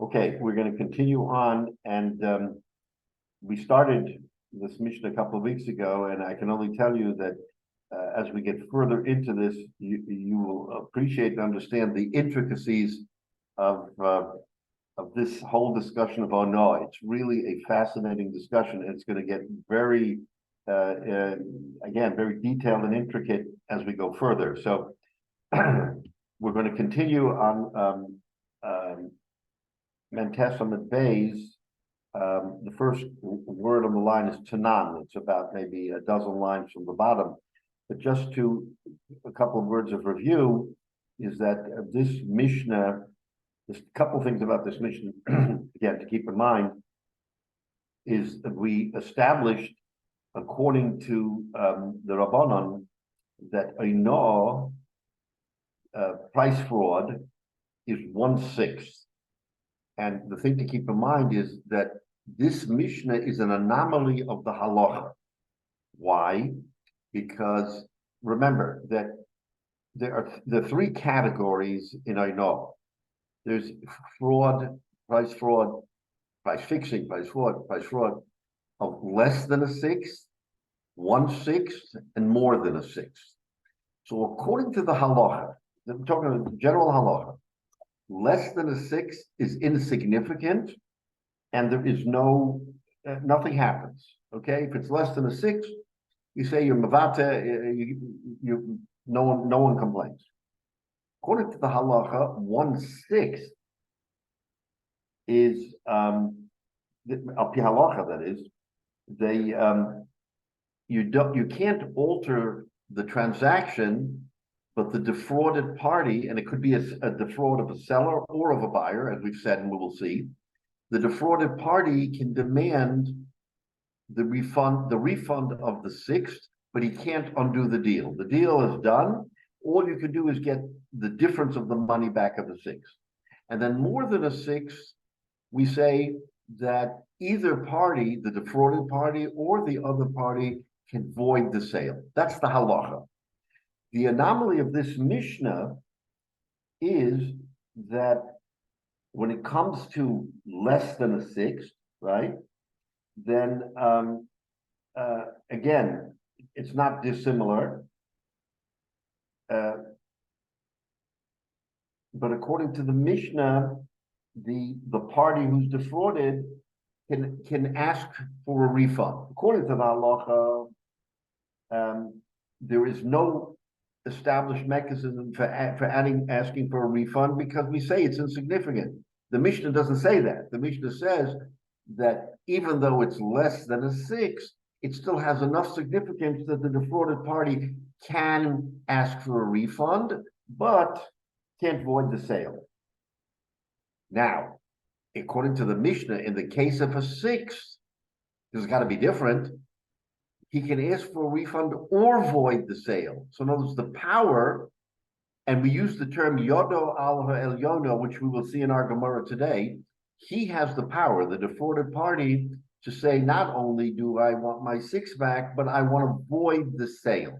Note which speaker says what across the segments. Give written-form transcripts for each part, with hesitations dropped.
Speaker 1: Okay, we're going to continue on, and we started this mission a couple of weeks ago, and I can only tell you that as we get further into this, you will appreciate and understand the intricacies of this whole discussion of no. It's really a fascinating discussion, and it's going to get very, again, very detailed and intricate as we go further. So we're going to continue on Mentesamet Bays. The first word on the line is Tanan. It's about maybe a dozen lines from the bottom. But just to a couple of words of review is that this Mishnah, there's a couple of things about this Mishnah, again, to keep in mind, is that we established, according to the Rabbanon, that a no price fraud is 1/6. And the thing to keep in mind is that this Mishnah is an anomaly of the halacha. Why? Because remember that there are the three categories in Aino. There's fraud, price fixing, price fraud of less than a sixth, 1/6, and more than a sixth. So according to the halacha, I'm talking about general halacha, less than a sixth is insignificant, and there is nothing happens. Okay, if it's less than a sixth, you say you're mavate, no one complains. According to the halacha, 1/6 is al pi halacha, that is, you can't alter the transaction, but the defrauded party, and it could be a defraud of a seller or of a buyer, as we've said and we will see, the defrauded party can demand the refund of the sixth, but he can't undo the deal. The deal is done. All you can do is get the difference of the money back of the sixth. And then more than a sixth, we say that either party, the defrauded party or the other party, can void the sale. That's the halacha. The anomaly of this Mishnah is that when it comes to less than a sixth, right, then again, it's not dissimilar. But according to the Mishnah, the party who's defrauded can ask for a refund. According to the halacha, there is no established mechanism for asking for a refund because we say it's insignificant. The Mishnah doesn't say that. The Mishnah says that even though it's less than a sixth, it still has enough significance that the defrauded party can ask for a refund, but can't void the sale. Now, according to the Mishnah, in the case of a sixth, there's got to be different. He can ask for a refund or void the sale. So in other words, the power, and we use the term yodo al ha'elyono, which we will see in our Gemara today. He has the power, the defrauded party, to say, not only do I want my six back, but I want to void the sale.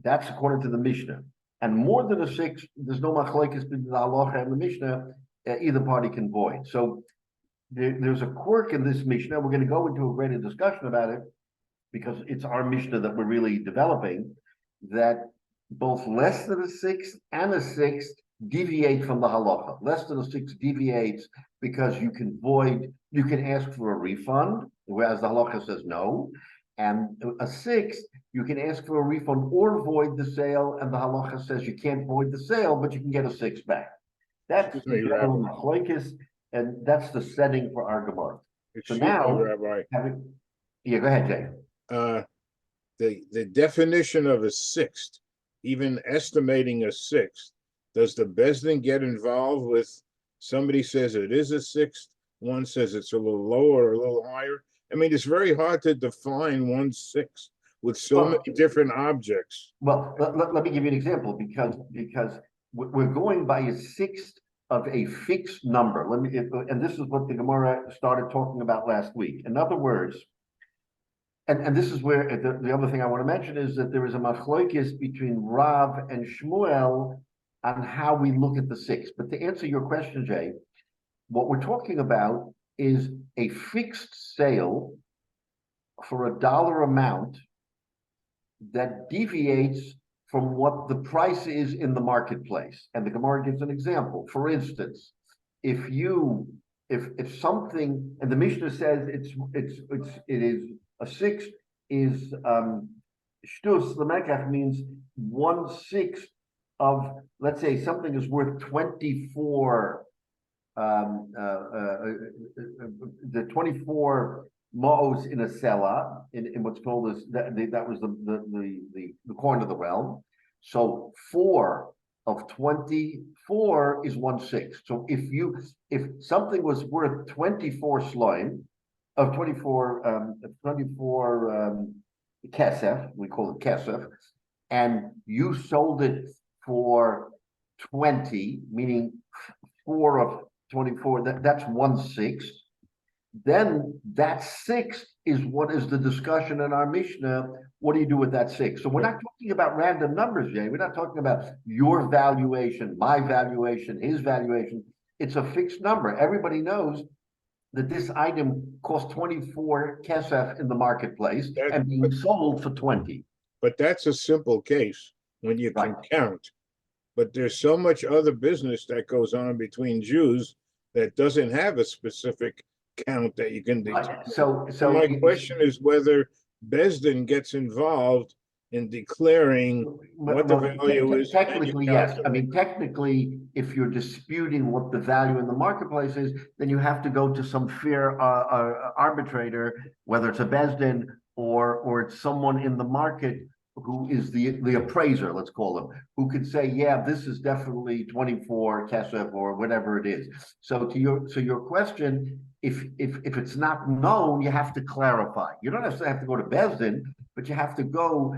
Speaker 1: That's according to the Mishnah. And more than a six, there's no machlokes between the halacha and the Mishnah. Either party can void. So there's a quirk in this Mishnah. We're going to go into a greater discussion about it because it's our Mishnah that we're really developing, that both less than a sixth and a sixth deviate from the halacha. Less than a sixth deviates because you can ask for a refund, whereas the halacha says no. And a sixth, you can ask for a refund or void the sale, and the halacha says you can't void the sale, but you can get a sixth back. That's the general machlokes, and that's the setting for our Gemara. So now,
Speaker 2: Rabbi.
Speaker 1: Yeah, go ahead, Jay.
Speaker 2: The definition of a sixth, even estimating a sixth, does the Bezdin get involved with somebody says it is a sixth, one says it's a little lower or a little higher? I mean, it's very hard to define 1/6 with so many different objects.
Speaker 1: Well, let me give you an example because we're going by a sixth of a fixed number. And this is what the Gemara started talking about last week. In other words, and this is where the other thing I want to mention is that there is a machlokes between Rav and Shmuel on how we look at the six. But to answer your question, Jay, What we're talking about is a fixed sale for a dollar amount that deviates from what the price is in the marketplace. And the Gemara gives an example. For instance, if something, and the Mishnah says it is a sixth is shtus lemekach, means 1/6 of, let's say something is worth 24 the 24 ma'os in a sela, in what's called as that was the coin of the realm. So 4 of 24 is 1/6. So if something was worth 24 sloim of 24 kesef, we call it kesef, and you sold it for 20, meaning 4 of 24, that's 1/6. Then that 6 is what is the discussion in our Mishnah. What do you do with that 6? So we're not talking about random numbers, Jay. We're not talking about your valuation, my valuation, his valuation. It's a fixed number. Everybody knows that this item costs 24 kesef in the marketplace and being sold for 20.
Speaker 2: But that's a simple case when you can count. But there's so much other business that goes on between Jews that doesn't have a specific count that you can determine.
Speaker 1: So
Speaker 2: my question is whether Besdin gets involved in declaring what the value is.
Speaker 1: Technically, yes. I mean, technically, if you're disputing what the value in the marketplace is, then you have to go to some fair arbitrator, whether it's a Besdin or it's someone in the market who is the appraiser, let's call him, who could say, yeah, this is definitely 24 kesef or whatever it is. So to your question, if it's not known, you have to clarify. You don't necessarily have to go to Besdin, but you have to go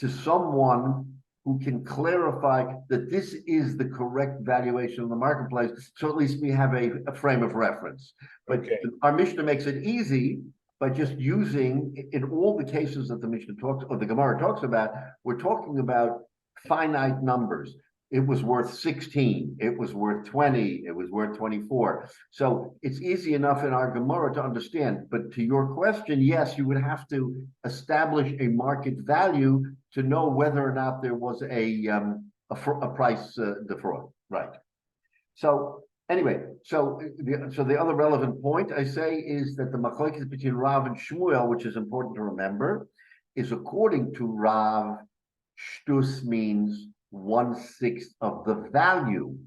Speaker 1: to someone who can clarify that this is the correct valuation of the marketplace. So at least we have a frame of reference. But our Mishnah makes it easy by just using, in all the cases that the Mishnah talks, or the Gemara talks about, we're talking about finite numbers. It was worth 16, it was worth 20, it was worth 24. So it's easy enough in our Gemara to understand. But to your question, yes, you would have to establish a market value to know whether or not there was a price defraud, right? So anyway, so the other relevant point I say is that the machlokes between Rav and Shmuel, which is important to remember, is according to Rav, shtus means 1/6 of the value,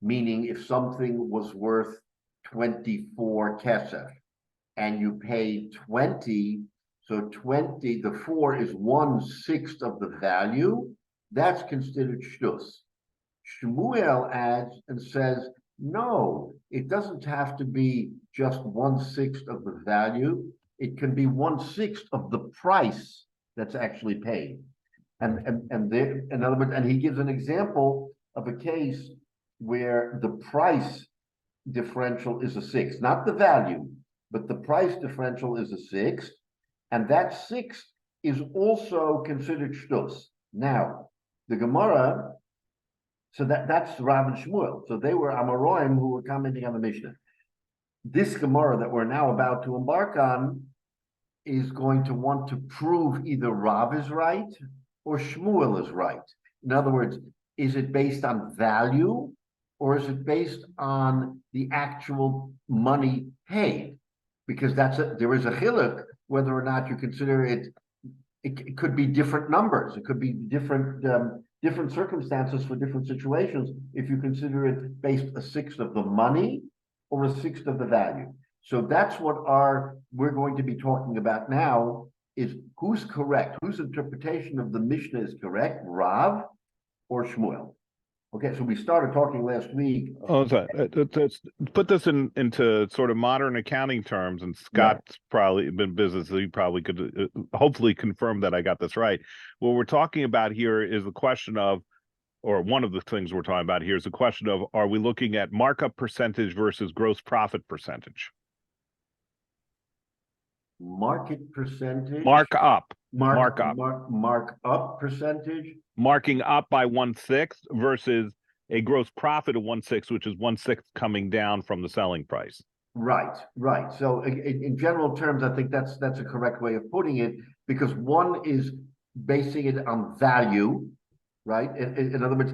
Speaker 1: meaning if something was worth 24 kesef and you paid 20, so 20, the 4 is 1/6 of the value, that's considered shtus. Shmuel adds and says, no, it doesn't have to be just 1/6 of the value. It can be 1/6 of the price that's actually paid. And there, in other words, and he gives an example of a case where the price differential is a 6, not the value, but the price differential is a 6, and that 6 is also considered shtus. Now, the Gemara, so that's Rav and Shmuel. So they were Amoraim who were commenting on the Mishnah. This Gemara that we're now about to embark on is going to want to prove either Rav is right or Shmuel is right. In other words, is it based on value or is it based on the actual money paid? Because there is a chiluk whether or not you consider it. It could be different numbers. It could be different circumstances for different situations if you consider it based 1/6 of the money or 1/6 of the value. So that's what we're going to be talking about now, is who's correct, whose interpretation of the Mishnah is correct, Rav or Shmuel. Okay, so we started talking last week.
Speaker 3: Oh, sorry. Let's put this into sort of modern accounting terms, and Scott's probably been business. So he probably could hopefully confirm that I got this right. What we're talking about here is the question of, or one of the things we're talking about here is the question of, are we looking at markup percentage versus gross profit percentage?
Speaker 1: Market percentage.
Speaker 3: Markup
Speaker 1: Markup percentage.
Speaker 3: Marking up by 1/6 versus a gross profit of 1/6, which is 1/6 coming down from the selling price.
Speaker 1: Right, right. So in general terms, I think that's a correct way of putting it, because one is basing it on value, right? In other words,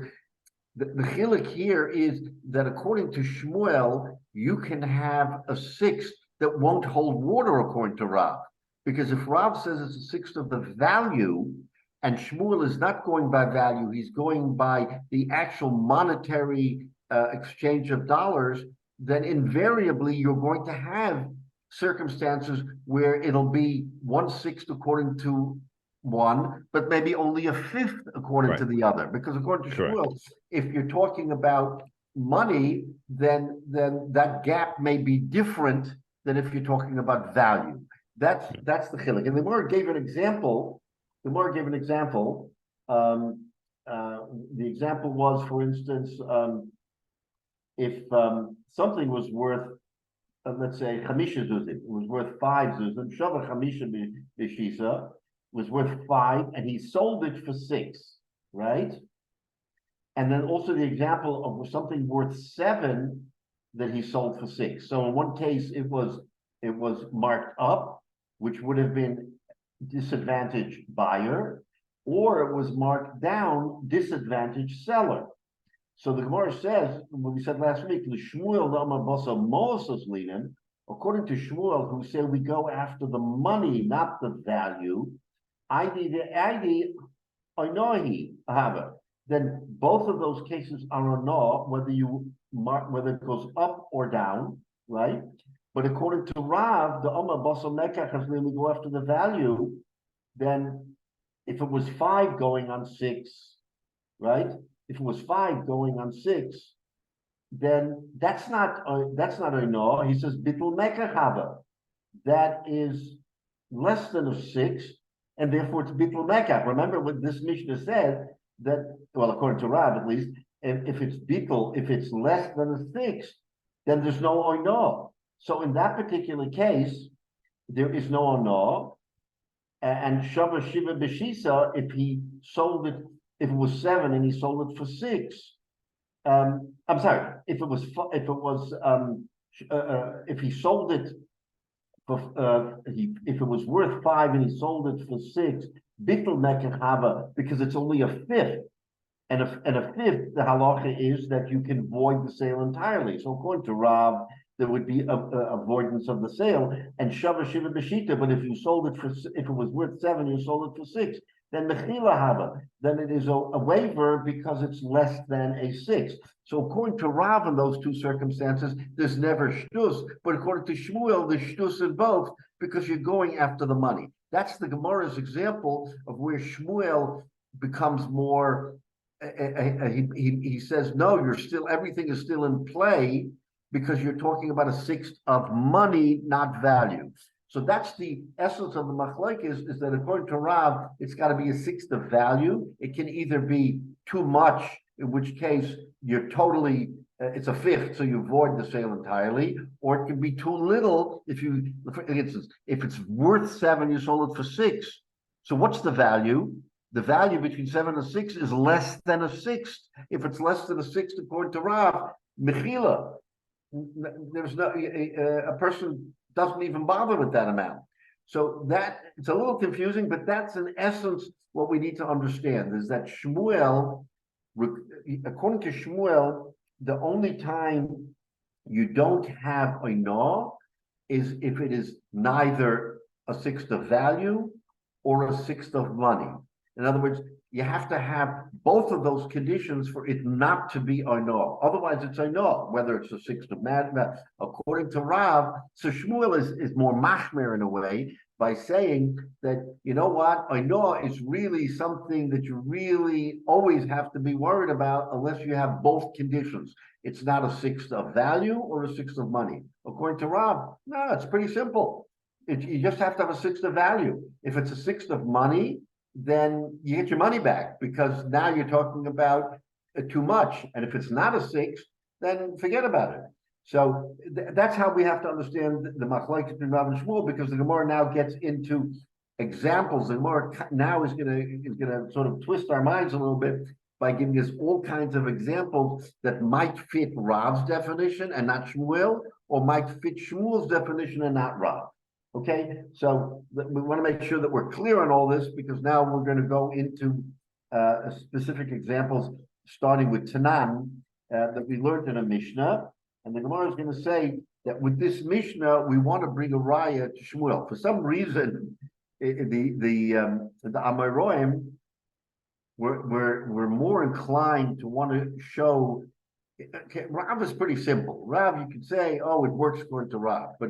Speaker 1: the chilek here is that according to Shmuel, you can have a sixth that won't hold water according to Rav. Because if Rav says it's a sixth of the value, and Shmuel is not going by value, he's going by the actual monetary exchange of dollars, then invariably you're going to have circumstances where it'll be 1/6 according to one, but maybe only a fifth according to the other. Because according to Shmuel, if you're talking about money, then that gap may be different than if you're talking about value. That's the chilek. And the Gemara gave an example. The example was, for instance, if something was worth, let's say, chamisha zuzim, it was worth 5 zuzim, shava chamisha b'shisa, was worth 5, and he sold it for 6, right? And then also the example of something worth 7 that he sold for 6. So in one case, it was marked up, which would have been disadvantaged buyer, or it was marked down, disadvantaged seller. So the Gemara says, what we said last week, according to Shmuel, who said we go after the money, not the value, then both of those cases are a no, whether it goes up or down, right? But according to Rav, the Omar Basal Mekach, when we go after the value, then if it was 5 going on 6, right? If it was 5 going on 6, then that's not a no. He says Bittul Mekach Haba. That is less than a 6, and therefore it's Bittul Mekach. Remember what this Mishnah said, that, well, according to Rav at least, if it's Bittul, if it's less than a 6, then there's no oino. So in that particular case, there is no oino, and Shava Shiva B'Shisa, if he sold it, if it was 7 and he sold it for 6, I'm sorry, if he sold it for, if it was worth 5 and he sold it for 6, Bittul Mekach Hava, because it's only a fifth. And a fifth, the halacha is that you can void the sale entirely. So according to Rav, there would be a avoidance of the sale, and Shava Shiva B'Shita. But if you sold it if it was worth 7, you sold it for 6, then Mechila Hava, then it is a waiver because it's less than a 6. So according to Rav, in those two circumstances, there's never shtus. But according to Shmuel, there's shtus in both because you're going after the money. That's the Gemara's example of where Shmuel becomes more. He says, no, everything is still in play because you're talking about a 1/6 of money, not value. So that's the essence of the machlek is that according to Rav, it's got to be a 1/6 of value. It can either be too much, in which case you're totally, it's a 1/5, so you void the sale entirely, or it can be too little if you, for instance, if it's worth 7, you sold it for 6. So what's the value? The value between 7 and 6 is less than a 1/6. If it's less than a 1/6, according to Rav, mechila, there's no a person doesn't even bother with that amount. So that it's a little confusing, but that's in essence what we need to understand is that Shmuel, according to Shmuel, the only time you don't have a no is if it is neither a 1/6 of value or a 1/6 of money. In other words, you have to have both of those conditions for it not to be a no. Otherwise, it's a no, whether it's a 1/6 of madman. According to Rav, so Shmuel is more machmir in a way by saying that, you know what, a no is really something that you really always have to be worried about unless you have both conditions. It's not a 1/6 of value or a 1/6 of money. According to Rav, no, it's pretty simple. You just have to have a 1/6 of value. If it's a 1/6 of money, then you get your money back because now you're talking about too much. And if it's not a 6, then forget about it. So that's how we have to understand the machlokes between Rav and Shmuel, because the Gemara now gets into examples. The Gemara now is gonna sort of twist our minds a little bit by giving us all kinds of examples that might fit Rav's definition and not Shmuel, or might fit Shmuel's definition and not Rav. Okay, so we want to make sure that we're clear on all this, because now we're going to go into specific examples, starting with Tanan, that we learned in a Mishnah. And the Gemara is going to say that with this Mishnah, we want to bring a raya to Shmuel. For some reason, the Amoraim were more inclined to want to show. Okay, Rav is pretty simple. Rav, you could say, oh, it works according to Rav, but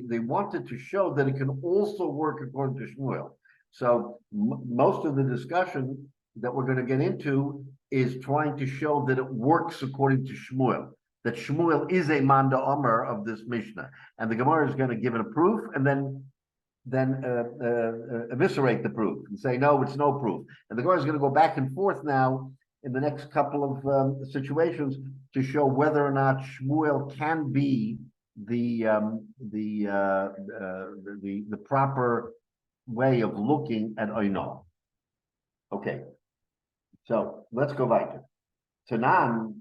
Speaker 1: they wanted to show that it can also work according to Shmuel. So most of the discussion that we're going to get into is trying to show that it works according to Shmuel, that Shmuel is a Manda Omer of this Mishnah. And the Gemara is going to give it a proof and then eviscerate the proof and say, no, it's no proof. And the Gemara is going to go back and forth now in the next couple of situations to show whether or not Shmuel can be the proper way of looking at Oino. Okay, so let's go back to Tanan.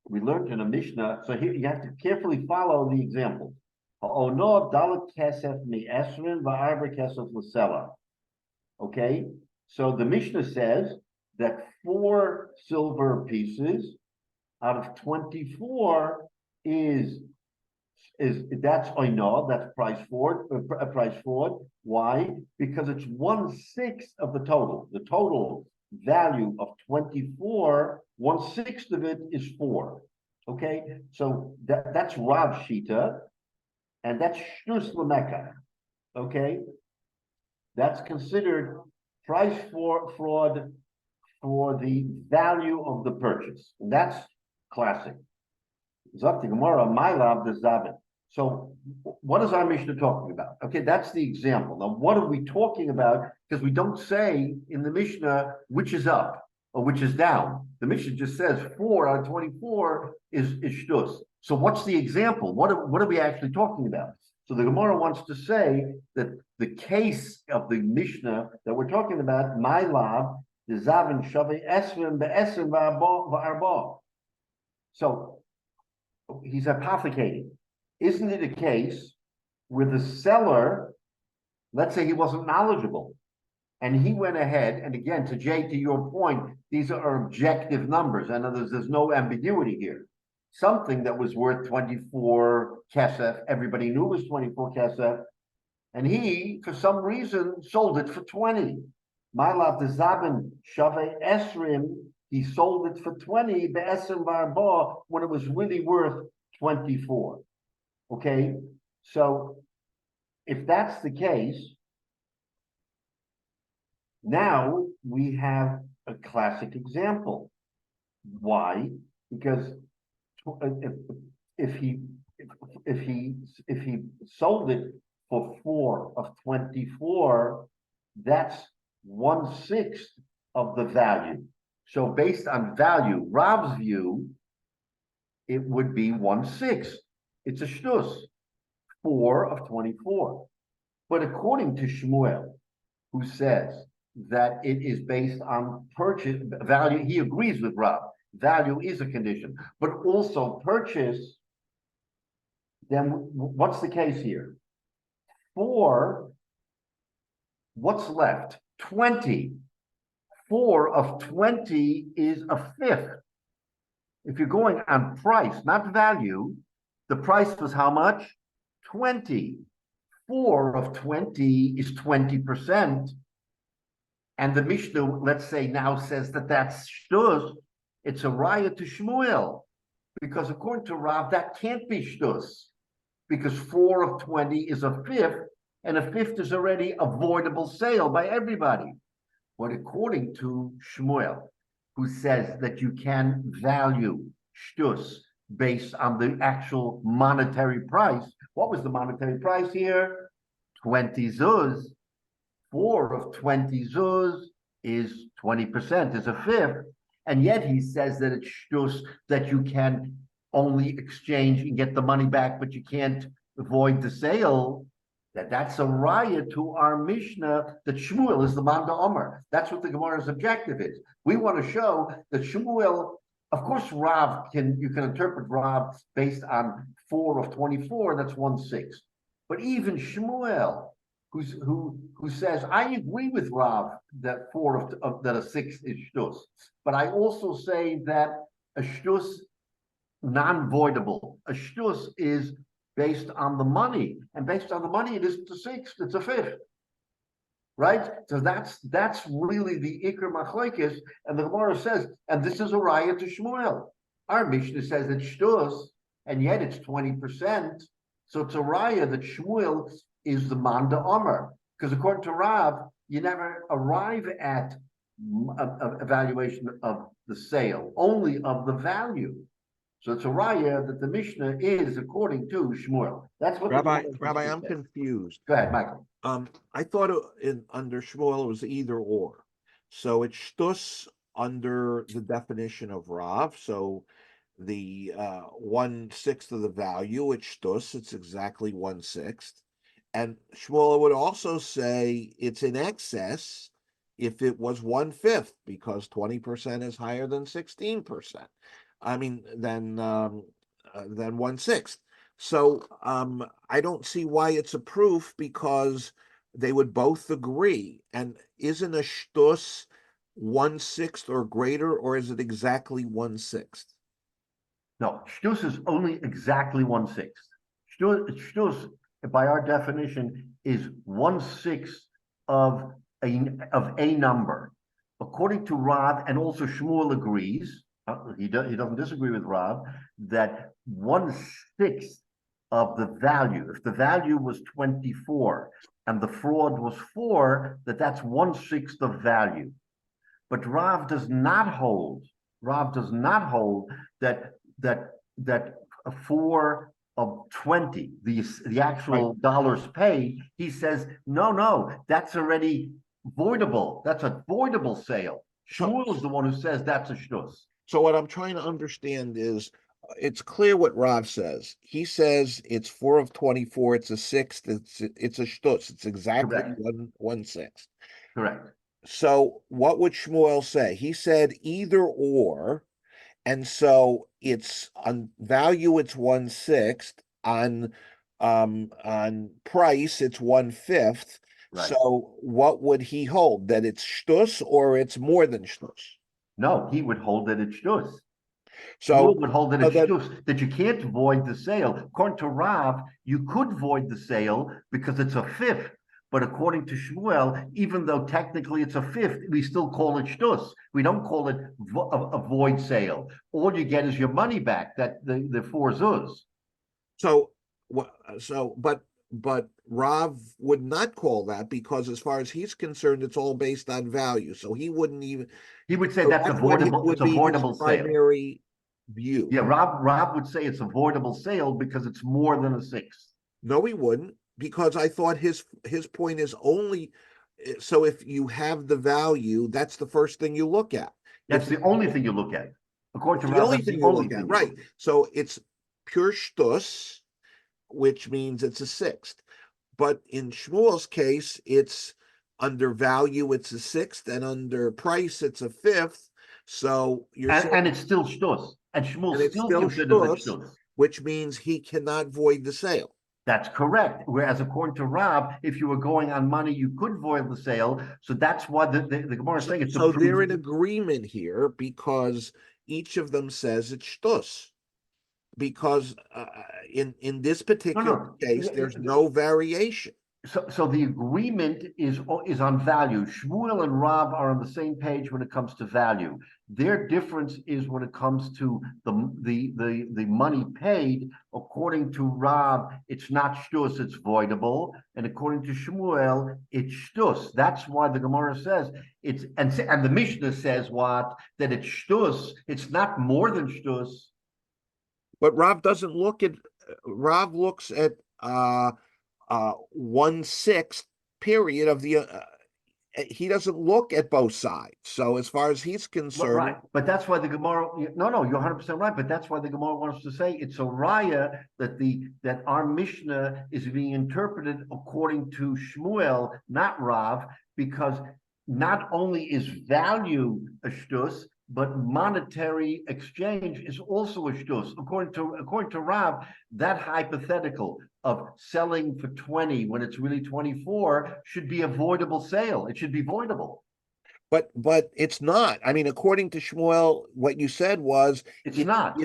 Speaker 1: We learned in a Mishnah, so here you have to carefully follow the examples. Ha'ono dalet kesef mi esrin va'arba kesef l'sela. Okay, so the Mishnah says that 4 silver pieces out of 24 is that's oino, that's price for it. Why? Because it's 1/6 of the total. The total value of 24, 1/6 of it is 4. Okay, so that's Rav Shita, and that's Shtus Lameka. Okay, that's considered price fraud for the value of the purchase. And that's classic. Zakti Gemara, my love, the Zavin. So what is our Mishnah talking about? Okay, that's the example. Now, what are we talking about? Because we don't say in the Mishnah which is up or which is down. The Mishnah just says 4 out of 24 is shtus. So what's the example? What are we actually talking about? So the Gemara wants to say that the case of the Mishnah that we're talking about, my love, the Zavin Shavei Esrim be'esrim va'arba. So he's hypothecating. Isn't it a case where the seller, let's say he wasn't knowledgeable, and he went ahead, and again, to Jay, to your point, these are objective numbers, and there's no ambiguity here. Something that was worth 24 kesef, everybody knew it was 24 kesef, and he, for some reason, sold it for 20. Ma'alav the Zabin Shavei Esrim, he sold it for 20, be'esrim v'arba, when it was really worth 24. Okay, so if that's the case, now we have a classic example. Why? Because if he sold it for 4 of 24, that's 1/6 of the value. So based on value, Rav's view, it would be 1/6. It's a shtus, 4 of 24. But according to Shmuel, who says that it is based on purchase value, he agrees with Rav. Value is a condition, but also purchase. Then what's the case here? 4, what's left? 20. 4 of 20 is a 1/5. If you're going on price, not value, the price was how much? 20. 4 of 20 is 20%. And the Mishnah, let's say, now says that that's shtus. It's a raya to Shmuel. Because according to Rav, that can't be shtus. Because 4 of 20 is a 1/5, and a 1/5 is already avoidable sale by everybody. But according to Shmuel, who says that you can value shtus based on the actual monetary price. What was the monetary price here? 20 zuz. 4 of 20 zuz is 20%, is a 1/5. And yet he says that it's shtus, that you can only exchange and get the money back, but you can't avoid the sale. That's a raya to our Mishnah that Shmuel is the man Omer. That's what the Gemara's objective is. We want to show that Shmuel, of course, you can interpret Rav based on 4 of 24, that's 1/6. But even Shmuel, who says, I agree with Rav that that a 6 is shtus, but I also say that a shtus non-voidable. A shtus is based on the money, and based on the money, it isn't a 6th; it's a 5th, right? So that's really the Iker Machlokes, and the Gemara says, and this is a raya to Shmuel. Our Mishnah says it's shtus, and yet it's 20%. So it's a raya that Shmuel is the Manda Omer, because according to Rav, you never arrive at a evaluation of the sale, only of the value. So it's a raya that the Mishnah is according to Shmuel. That's what
Speaker 4: Rabbi, I'm confused.
Speaker 1: Go ahead, Michael.
Speaker 4: I thought under Shmuel it was either or. So it's shtus under the definition of Rav. So the 1/6 of the value, it's shtus, it's exactly 1/6. And Shmuel would also say it's in excess if it was 1/5, because 20% is higher than 16%. I mean, than 1/6. So I don't see why it's a proof, because they would both agree. And isn't a shtus 1/6 or greater, or is it exactly 1/6?
Speaker 1: No, shtus is only exactly 1/6. Shtus, by our definition, is 1/6 of a number. According to Rav, and also Shmuel agrees, he doesn't disagree with Rav, that 1/6 of the value, if the value was 24 and the fraud was 4, that's 1/6 of value. But Rav does not hold that a 4 of 20, the actual dollars paid, he says, no, that's already voidable. That's a voidable sale. Shmuel is the one who says that's a shtus.
Speaker 4: So what I'm trying to understand is, it's clear what Rav says. He says it's 4 of 24, it's a 6th, it's a shtus, it's exactly 1/6.
Speaker 1: Correct.
Speaker 4: So what would Shmuel say? He said either or, and so it's on value it's 1/6, on price it's 1/5.
Speaker 1: Right.
Speaker 4: So what would he hold? That it's shtus, or it's more than shtus?
Speaker 1: No, he would hold that it's shtus.
Speaker 4: So
Speaker 1: Shmuel would hold that it's shtus, that you can't void the sale. According to Rav, you could void the sale because it's a 5th. But according to Shmuel, even though technically it's a 5th, we still call it shtus. We don't call it a void sale. All you get is your money back, that the 4 zuz.
Speaker 4: But Rav would not call that, because as far as he's concerned, it's all based on value. So he wouldn't even.
Speaker 1: He would say that's avoidable. It's a voidable sale.
Speaker 4: Primary view.
Speaker 1: Yeah, Rob would say it's a voidable sale because it's more than a 6th.
Speaker 4: No, he wouldn't, because I thought his point is only, so if you have the value, that's the first thing you look at.
Speaker 1: That's the only thing you look at. According to
Speaker 4: the
Speaker 1: Rav,
Speaker 4: only
Speaker 1: that's
Speaker 4: thing
Speaker 1: the
Speaker 4: you
Speaker 1: only
Speaker 4: look
Speaker 1: thing
Speaker 4: at, right? So it's pure shtus, which means it's a 6th. But in Shmuel's case, it's under value, it's a 6th, and under price, it's a 5th. So you're saying,
Speaker 1: and it's still shtus, and Shmuel still considers it shtus,
Speaker 4: which means he cannot void the sale.
Speaker 1: That's correct. Whereas according to Rav, if you were going on money, you could void the sale. So that's why the Gemara is saying it's.
Speaker 4: So they're in agreement here, because each of them says it's shtus. Because in this particular case, there's no variation.
Speaker 1: So the agreement is on value. Shmuel and Rav are on the same page when it comes to value. Their difference is when it comes to the money paid. According to Rav, it's not shtus, it's voidable, and according to Shmuel, it's shtus. That's why the Gemara says it's, and the Mishnah says what, that it's shtus. It's not more than shtus.
Speaker 4: But Rav doesn't look at. Rav looks at 1/6 period of the he doesn't look at both sides. So as far as he's concerned,
Speaker 1: Right, but that's why the Gemara, no, you're 100% right, but that's why the Gemara wants to say it's a raya that our Mishnah is being interpreted according to Shmuel, not Rav, because not only is value a shtus, but monetary exchange is also a shtus. According to Rav, that hypothetical of selling for 20 when it's really 24 should be a voidable sale. It should be voidable.
Speaker 4: but it's not. I mean, according to Shmuel, what you said was
Speaker 1: It's not.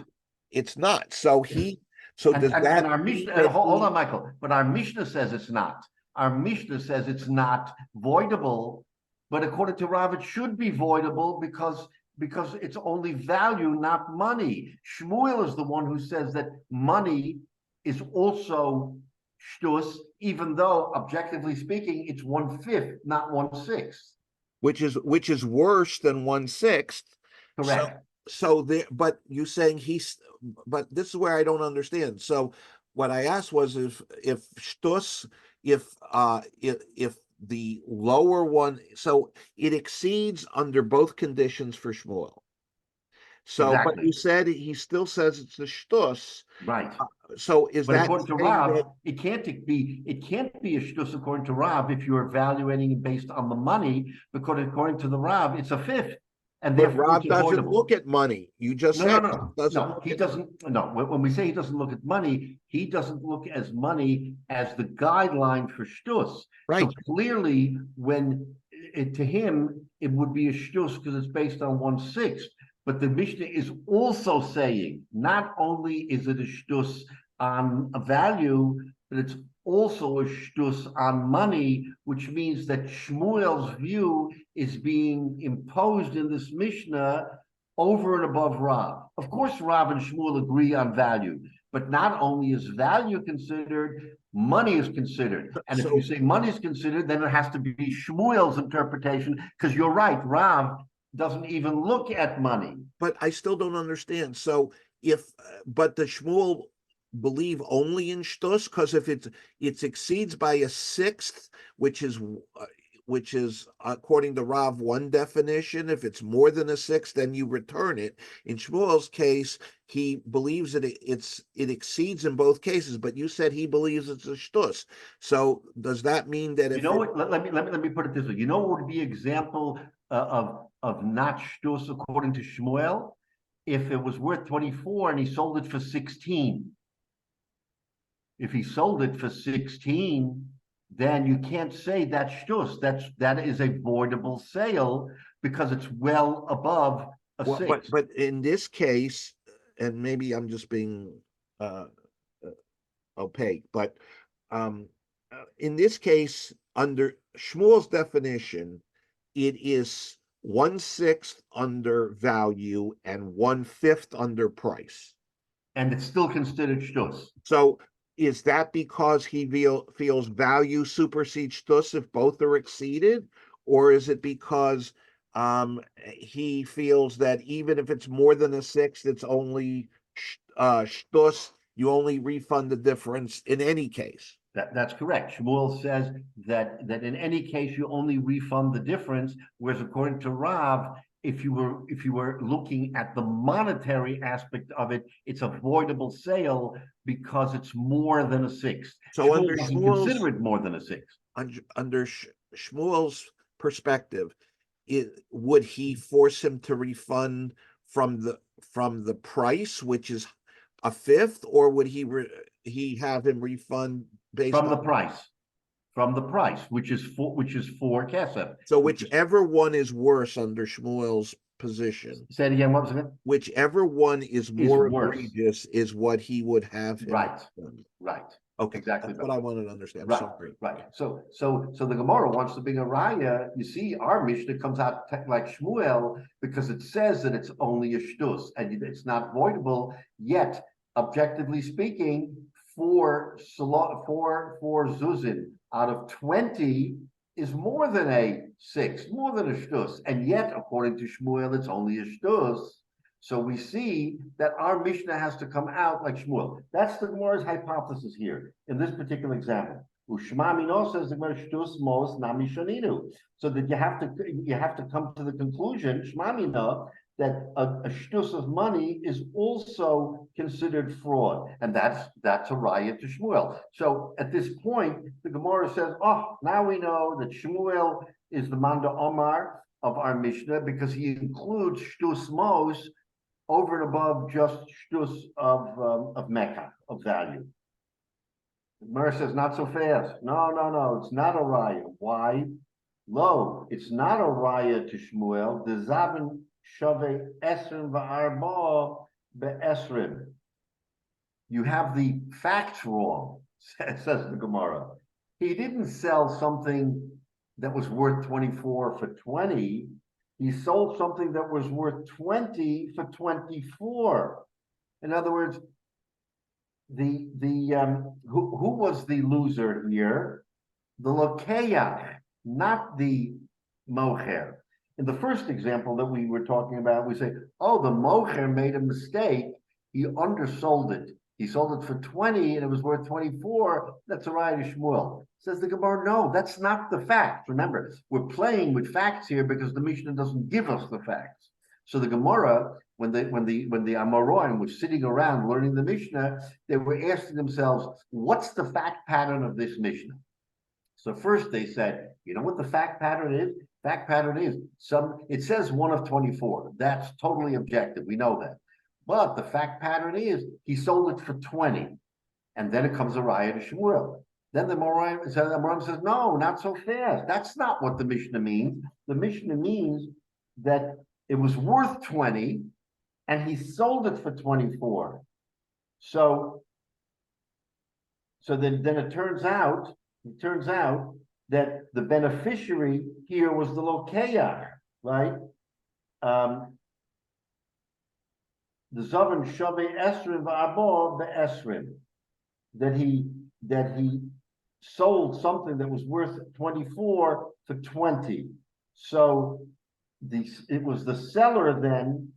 Speaker 4: It's not. So does that
Speaker 1: and our Mishnah, hold on, Michael, but our Mishnah says it's not. Our Mishnah says it's not voidable, but according to Rav, it should be voidable because it's only value, not money. Shmuel is the one who says that money is also shtus, even though objectively speaking, it's 1/5, not 1/6.
Speaker 4: which is worse than 1/6.
Speaker 1: Correct.
Speaker 4: So there, but you saying but this is where I don't understand. So what I asked was if shtus, if the lower one, so it exceeds under both conditions for Shmuel. So, but
Speaker 1: Exactly.
Speaker 4: you said he still says it's the shtus.
Speaker 1: Right.
Speaker 4: So is
Speaker 1: But
Speaker 4: that
Speaker 1: according to
Speaker 4: saying
Speaker 1: Rav,
Speaker 4: that
Speaker 1: it can't be a shtus according to Rav if you're evaluating it based on the money, because according to the Rav, it's a fifth, and
Speaker 4: but
Speaker 1: therefore
Speaker 4: Rob
Speaker 1: it's
Speaker 4: doesn't
Speaker 1: avoidable.
Speaker 4: look at money? You just said doesn't look
Speaker 1: He
Speaker 4: at
Speaker 1: doesn't. No, when we say he doesn't look at money, he doesn't look as money as the guideline for shtus.
Speaker 4: right.
Speaker 1: So clearly, to him, it would be a shtus because it's based on 1/6. But the Mishnah is also saying not only is it a shtus on a value, but it's also a shtus on money, which means that Shmuel's view is being imposed in this Mishnah over and above Rav. Of course, Rav and Shmuel agree on value, but not only is value considered, money is considered. And if you say money is considered, then it has to be Shmuel's interpretation, because you're right, Rav doesn't even look at money.
Speaker 4: But I still don't understand. So but the Shmuel believe only in shtus, because if it exceeds by a sixth, which is according to Rav one definition, if it's more than a sixth, then you return it. In Shmuel's case, he believes that it exceeds in both cases, but you said he believes it's a shtus. So does that mean that if
Speaker 1: let me put it this way? You know what would be example of not shtus according to Shmuel? If it was worth 24 and he sold it for 16. If he sold it for 16, then you can't say that's shtus. That is a voidable sale because it's well above a 6.
Speaker 4: But in this case, and maybe I'm just being opaque, but in this case, under Shmuel's definition, it is 1/6 under value and 1/5 under price.
Speaker 1: And it's still considered shtus.
Speaker 4: So is that because he feels value supersedes shtus if both are exceeded? Or is it because he feels that even if it's more than a sixth, it's only shtus, you only refund the difference in any case?
Speaker 1: That's correct. Shmuel says that in any case you only refund the difference, whereas according to Rav, if you were looking at the monetary aspect of it, it's a voidable sale because it's more than a sixth.
Speaker 4: So
Speaker 1: Shmuel
Speaker 4: under
Speaker 1: doesn't
Speaker 4: Shmuel's
Speaker 1: consider it more than a sixth.
Speaker 4: Under Shmuel's perspective, would he force him to refund from the price, which is a fifth, or would he have him refund based
Speaker 1: From
Speaker 4: on
Speaker 1: the price, which is 4 kesef.
Speaker 4: So whichever one is worse under Shmuel's position,
Speaker 1: Say it again. What was it?
Speaker 4: whichever one is more
Speaker 1: worse.
Speaker 4: egregious is what he would have him refund.
Speaker 1: Right.
Speaker 4: Okay,
Speaker 1: Exactly.
Speaker 4: that's what I wanted to understand.
Speaker 1: Right,
Speaker 4: Sorry.
Speaker 1: right. So the Gemara wants to bring a raya. You see, our Mishnah comes out like Shmuel because it says that it's only a shtus and it's not voidable. Yet, objectively speaking, 4 zuzin out of 20 is more than a 6, more than a shtus, and yet, according to Shmuel, it's only a shtus. So we see that our Mishnah has to come out like Shmuel. That's the Gemara's hypothesis here in this particular example. Ushma mino says the shtus mos nami shoninu. So that you have to come to the conclusion, shma mino, that a shtus of money is also considered fraud, and that's a raya to Shmuel. So at this point, the Gemara says, "Oh, now we know that Shmuel is the Manda Omar of our Mishnah because he includes shtus mos over and above just shtus of Mecca, of value." The Gemara says, "Not so fast. No, it's not a raya. Why? Lo, it's not a raya to Shmuel. The Zabin Shave Esrim va'arba be'esrim. You have the facts wrong," says the Gemara. He didn't sell something that was worth 24 for 20. He sold something that was worth 20 for 24. In other words, who was the loser here? The lokeach, not the mocher. In the first example that we were talking about, we say, oh, the mocher made a mistake. He undersold it. He sold it for 20 and it was worth 24. That's a raya to Shmuel. Says the Gemara, no, that's not the fact. Remember, we're playing with facts here because the Mishnah doesn't give us the facts. So the Gemara, when the Amoraim were sitting around learning the Mishnah, they were asking themselves, what's the fact pattern of this Mishnah? So first they said, you know what the fact pattern is? Fact pattern is it says 1 of 24. That's totally objective. We know that. But the fact pattern is he sold it for 20. And then it comes a raya to Shmuel. Then the Amoraim says, no, not so fast. That's not what the Mishnah means. The Mishnah means that it was worth 20 and he sold it for 24. So then it turns out that the beneficiary here was the lokeach, right? The Zavan Shavei Esrim va'arba be'esrim, that he sold something that was worth 24 for 20. So it was the seller then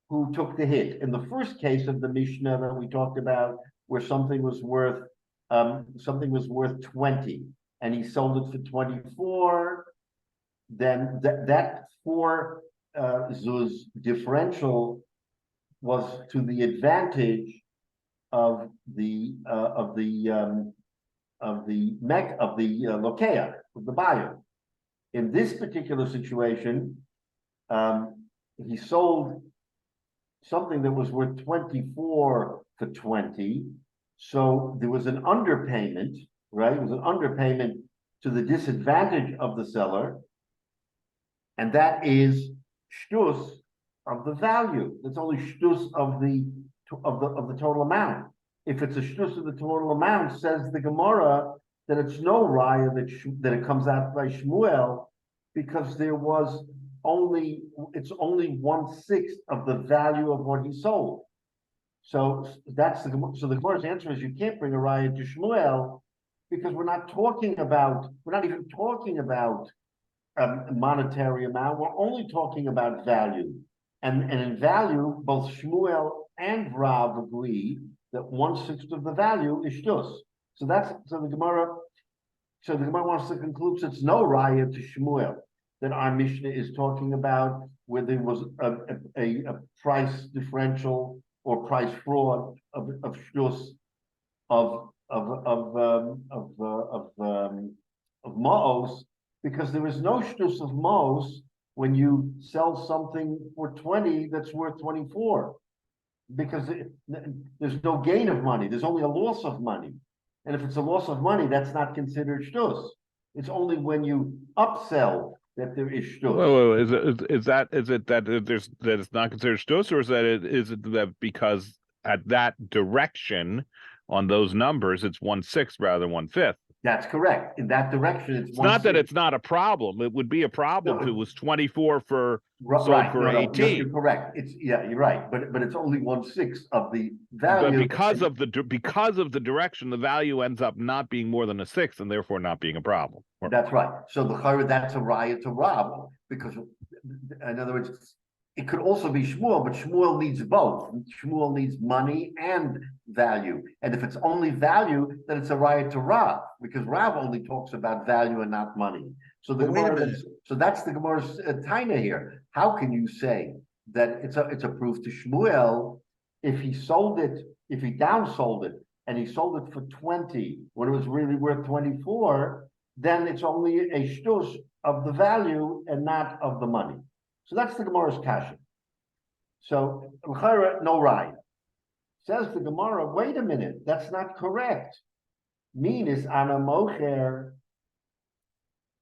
Speaker 1: who took the hit. In the first case of the Mishnah that we talked about, where something was worth 20 and he sold it for 24, then that 4 zuz differential was to the advantage of the lokeach, of the buyer. In this particular situation, he sold something that was worth 24 for 20. So there was an underpayment, right? It was an underpayment to the disadvantage of the seller, and that is shtus of the value. That's only shtus of the total amount. If it's a shtus of the total amount, says the Gemara, then it's no raya that it comes out by Shmuel, because it's only 1/6 of the value of what he sold. So the Gemara's answer is you can't bring a raya to Shmuel because we're not even talking about monetary amount. We're only talking about value, and in value, both Shmuel and Rav agree that 1/6 of the value is shtus. So the Gemara wants to conclude it's no raya to Shmuel that our Mishnah is talking about where there was a price differential or price fraud of shtus of ma'os, because there is no shtus of ma'os when you sell something for 20 that's worth 24, because there's no gain of money. There's only a loss of money. And if it's a loss of money, that's not considered shtus. It's only when you upsell that there is shtus.
Speaker 3: Wait. Is it that it's not considered shtus, or is it that because at that direction on those numbers it's 1/6 rather than 1/5?
Speaker 1: That's correct. In that direction, it's
Speaker 3: not that it's not a problem. It would be a problem if it was 24 for sold for 18.
Speaker 1: You're correct. You're right. But it's only 1/6 of the value.
Speaker 3: But because of the direction, the value ends up not being more than 1/6, and therefore not being a problem.
Speaker 1: That's right. So that's a raya to Rav, because in other words, it could also be Shmuel, but Shmuel needs both. Shmuel needs money and value. And if it's only value, then it's a riot to Rav, because Rav only talks about value and not money. So the
Speaker 4: But wait a
Speaker 1: Gemara,
Speaker 4: minute.
Speaker 1: so that's the Gemara's taina here. How can you say that it's a proof to Shmuel if he sold it, if he downsold it, and he sold it for 20 when it was really worth 24, then it's only a shtus of the value and not of the money. So that's the Gemara's kasha. So no right. Says the Gemara, wait a minute, that's not correct. Meanis ana mocher,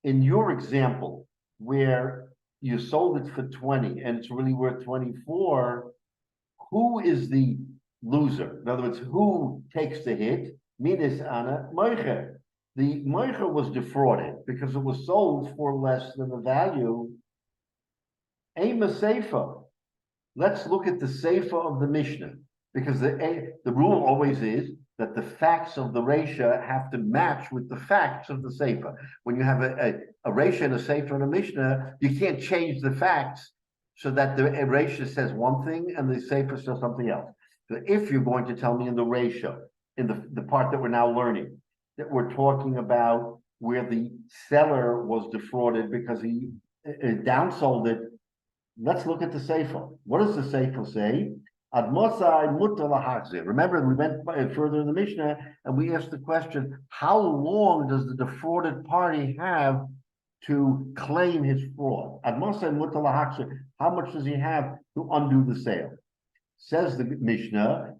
Speaker 1: in your example, where you sold it for 20 and it's really worth 24, who is the loser? In other words, who takes the hit? Minis ana mocher. The mocher was defrauded because it was sold for less than the value. Ema seifa. Let's look at the seifa of the Mishnah, because the rule always is that the facts of the Reisha have to match with the facts of the seifa. When you have a Reisha and a seifa and a Mishnah, you can't change the facts so that the Reisha says one thing and the seifa says something else. So if you're going to tell me in the Reisha, in the part that we're now learning, that we're talking about where the seller was defrauded because he downsold it, let's look at the Sefer. What does the Sefer say? Remember, we went further in the Mishnah and we asked the question, how long does the defrauded party have to claim his fraud? How much does he have to undo the sale? Says the Mishnah,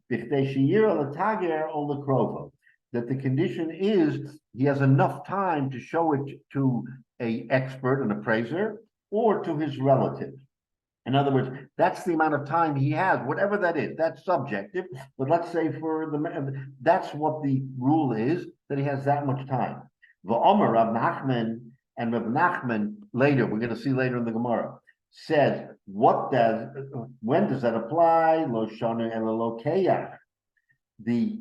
Speaker 1: that the condition is he has enough time to show it to an expert, an appraiser, or to his relative. In other words, that's the amount of time he has, whatever that is. That's subjective, but let's say that's what the rule is, that he has that much time. V'omer Rav Nachman, and Rav Nachman later, we're going to see later in the Gemara, says, when does that apply? Lo shana and lo keyach. The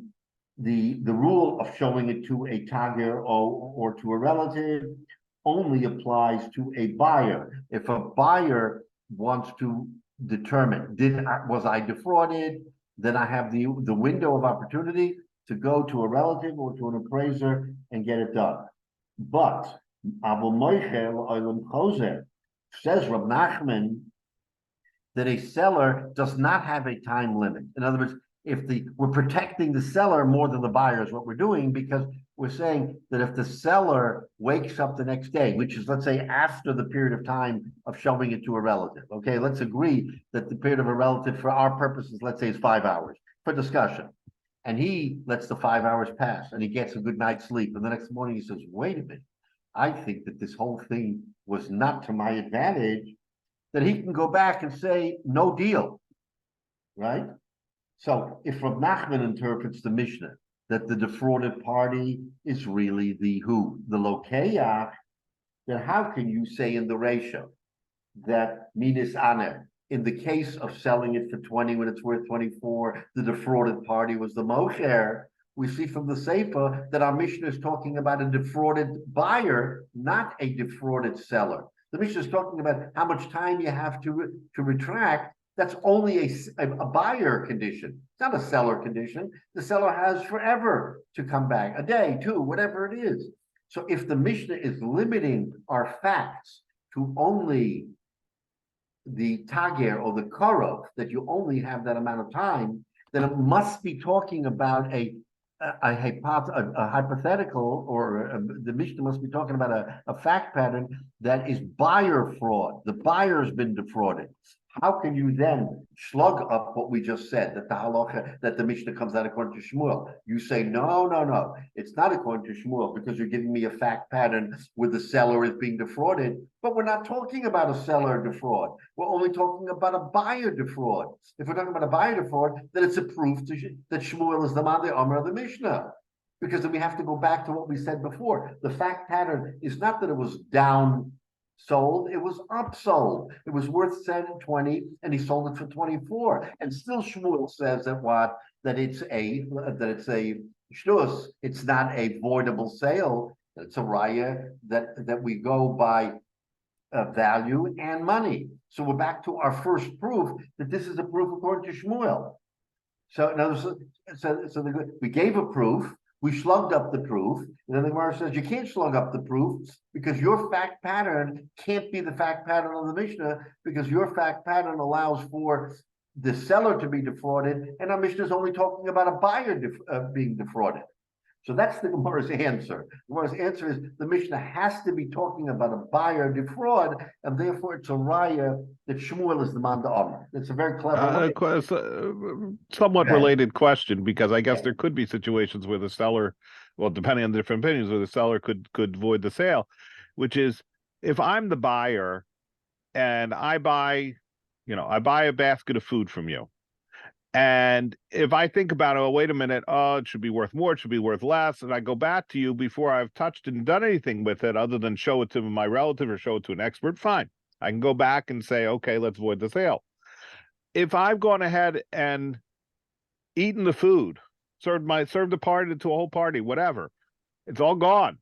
Speaker 1: rule of showing it to a tagir or to a relative only applies to a buyer. If a buyer wants to determine, was I defrauded, then I have the window of opportunity to go to a relative or to an appraiser and get it done. But says Rab Nachman that a seller does not have a time limit. In other words, we're protecting the seller more than the buyer is what we're doing, because we're saying that if the seller wakes up the next day, which is, let's say, after the period of time of showing it to a relative, okay, let's agree that the period of a relative for our purposes, let's say, is 5 hours for discussion. And he lets the 5 hours pass and he gets a good night's sleep. And the next morning he says, wait a minute, I think that this whole thing was not to my advantage, that he can go back and say, no deal, right? So if Rav Nachman interprets the Mishnah that the defrauded party is really the lokeach, then how can you say in the ratio that minis aner, in the case of selling it for 20 when it's worth 24, the defrauded party was the mocher? We see from the Sefer that our Mishnah is talking about a defrauded buyer, not a defrauded seller. The Mishnah is talking about how much time you have to retract. That's only a buyer condition. It's not a seller condition. The seller has forever to come back, a day, two, whatever it is. So if the Mishnah is limiting our facts to only the tagir or the korov, that you only have that amount of time, then it must be talking about a hypothetical, or the Mishnah must be talking about a fact pattern that is buyer fraud. The buyer's been defrauded. How can you then slug up what we just said, that the halacha, that the Mishnah comes out according to Shmuel? You say, no, it's not according to Shmuel, because you're giving me a fact pattern where the seller is being defrauded, but we're not talking about a seller defraud. We're only talking about a buyer defraud. If we're talking about a buyer defraud, then it's a proof that Shmuel is the Ma'adei Amar of the Mishnah. Because then we have to go back to what we said before. The fact pattern is not that it was down sold, it was upsold. It was worth 20 and he sold it for 24. And still Shmuel says that it's a shtus, it's not a voidable sale. It's a raya that we go by value and money. So we're back to our first proof that this is a proof according to Shmuel. So now, we gave a proof, we slugged up the proof, and then the Gemara says you can't slug up the proof because your fact pattern can't be the fact pattern of the Mishnah, because your fact pattern allows for the seller to be defrauded, and our Mishnah is only talking about a buyer being defrauded. So that's the Gemara's answer. The Gemara's answer is the Mishnah has to be talking about a buyer defraud, and therefore it's a raya that Shmuel is the man d'Amar. It's a very clever
Speaker 3: somewhat
Speaker 1: Okay.
Speaker 3: related question, because I guess
Speaker 1: Yeah.
Speaker 3: there could be situations where the seller, well, depending on the different opinions, where the seller could void the sale, which is if I'm the buyer and I buy a basket of food from you. And if I think about it, oh, wait a minute, oh, it should be worth more, it should be worth less, and I go back to you before I've touched and done anything with it other than show it to my relative or show it to an expert, fine. I can go back and say, okay, let's void the sale. If I've gone ahead and eaten the food, served the party to a whole party, whatever, it's all gone.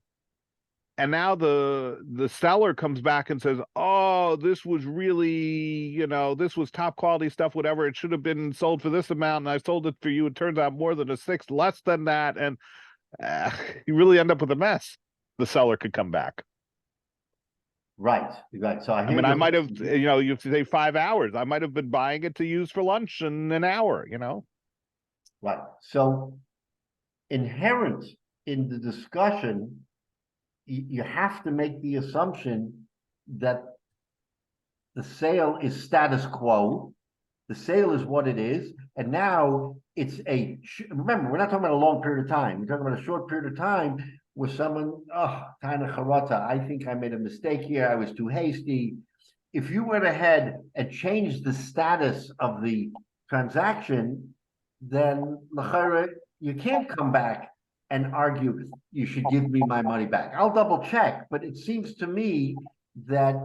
Speaker 3: And now the seller comes back and says, oh, this was really, this was top quality stuff, whatever. It should have been sold for this amount, and I sold it for you. It turns out more than a sixth, less than that. And you really end up with a mess. The seller could come back.
Speaker 1: Right. So
Speaker 3: I mean, I might have, you say 5 hours. I might have been buying it to use for lunch in an hour,
Speaker 1: Right. So inherent in the discussion, you have to make the assumption that the sale is status quo. The sale is what it is. And now it's remember, we're not talking about a long period of time. We're talking about a short period of time where someone, kind of charata, I think I made a mistake here. I was too hasty. If you went ahead and changed the status of the transaction, then you can't come back and argue you should give me my money back. I'll double check, but it seems to me that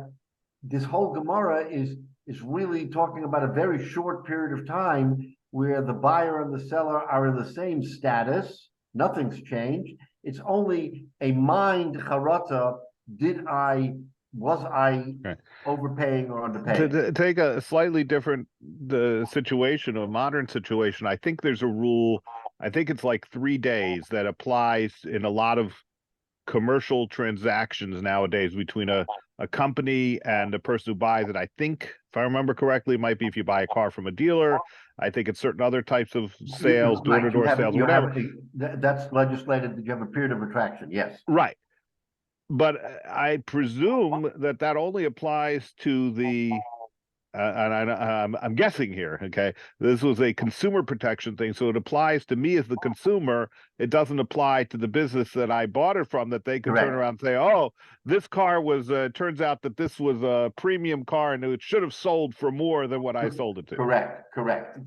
Speaker 1: this whole Gemara is really talking about a very short period of time where the buyer and the seller are in the same status. Nothing's changed. It's only a mind charata. Was I overpaying or underpaying?
Speaker 3: To take a slightly different situation, a modern situation, I think there's a rule. I think it's like 3 days that applies in a lot of commercial transactions nowadays between a company and a person who buys it. I think, if I remember correctly, it might be if you buy a car from a dealer. I think it's certain other types of sales, door-to-door sales, whatever.
Speaker 1: That's legislated that you have a period of retraction. Yes.
Speaker 3: Right. But I presume that only applies to the, and I'm guessing here, okay? This was a consumer protection thing, so it applies to me as the consumer. It doesn't apply to the business that I bought it from, that they can turn around and say, oh, this car was, turns out that this was a premium car and it should have sold for more than what I sold it to.
Speaker 1: Correct.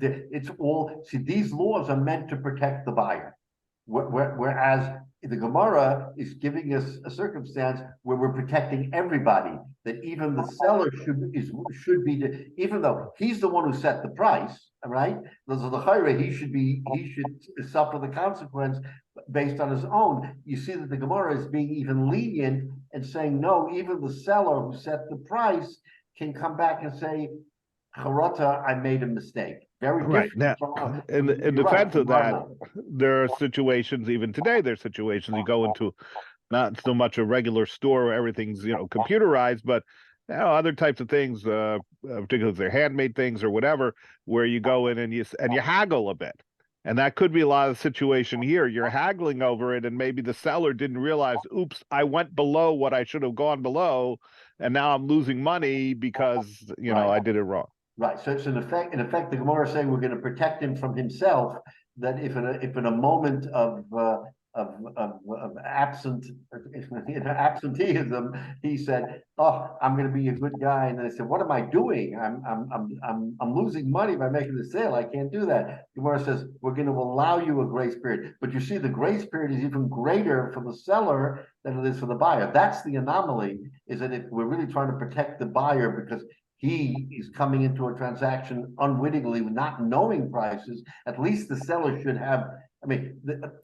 Speaker 1: It's all, these laws are meant to protect the buyer. Whereas the Gemara is giving us a circumstance where we're protecting everybody, that even the seller should be, even though he's the one who set the price, right? He should suffer the consequence based on his own. You see that the Gemara is being even lenient and saying, no, even the seller who set the price can come back and say, Charata, I made a mistake. Very
Speaker 3: right now, in defense of that, there are situations, even today, there's situations you go into, not so much a regular store where everything's computerized, but other types of things, particularly if they're handmade things or whatever, where you go in and you haggle a bit. And that could be a lot of the situation here. You're haggling over it, and maybe the seller didn't realize, oops, I went below what I should have gone below, and now I'm losing money because I did it wrong.
Speaker 1: Right. So it's in effect, the Gemara is saying we're going to protect him from himself. That if in a moment of absenteeism, he said, "Oh, I'm going to be a good guy," and then I said, "What am I doing? I'm losing money by making the sale. I can't do that." The Gemara says we're going to allow you a grace period, but you see, the grace period is even greater for the seller than it is for the buyer. That's the anomaly. Is that if we're really trying to protect the buyer because he is coming into a transaction unwittingly, not knowing prices, at least the seller should have. I mean,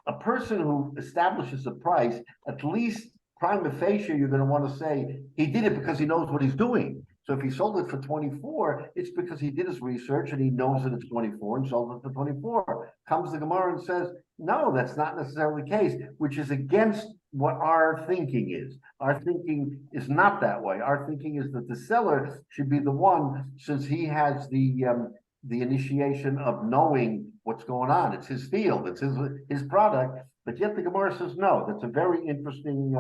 Speaker 1: a person who establishes a price, at least prima facie, you're going to want to say he did it because he knows what he's doing. So if he sold it for 24, it's because he did his research and he knows that it's 24 and sold it for 24. Comes the Gemara and says, no, that's not necessarily the case, which is against what our thinking is. Our thinking is not that way. Our thinking is that the seller should be the one, since he has the initiation of knowing what's going on. It's his field, it's his product. But yet the Gemara says no. That's a very interesting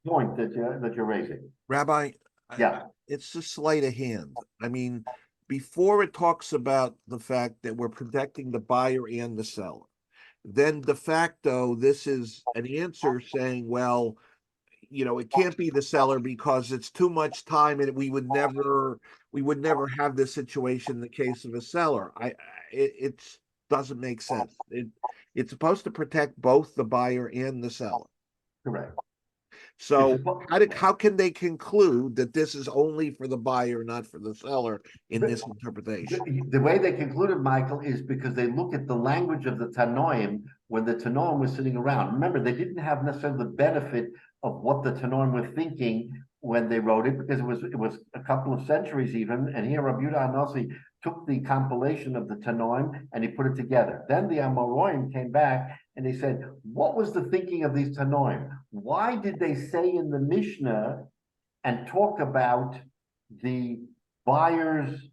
Speaker 1: point that you're raising.
Speaker 4: Rabbi,
Speaker 1: Yeah.
Speaker 4: It's a sleight of hand. I mean, before it talks about the fact that we're protecting the buyer and the seller, then de facto, this is an answer saying, well, it can't be the seller because it's too much time and we would never have this situation in the case of a seller. It doesn't make sense. It's supposed to protect both the buyer and the seller.
Speaker 1: Correct.
Speaker 4: So how can they conclude that this is only for the buyer, not for the seller in this interpretation?
Speaker 1: The way they concluded, Michael, is because they look at the language of the Tanoim when the Tanoim was sitting around. Remember, they didn't have necessarily the benefit of what the Tanoim were thinking when they wrote it, because it was a couple of centuries even. And here Rabbi Yehuda Hanasi took the compilation of the Tanoim and he put it together. Then the Amoraim came back and they said, what was the thinking of these Tanoim? Why did they say in the Mishnah and talk about the buyer's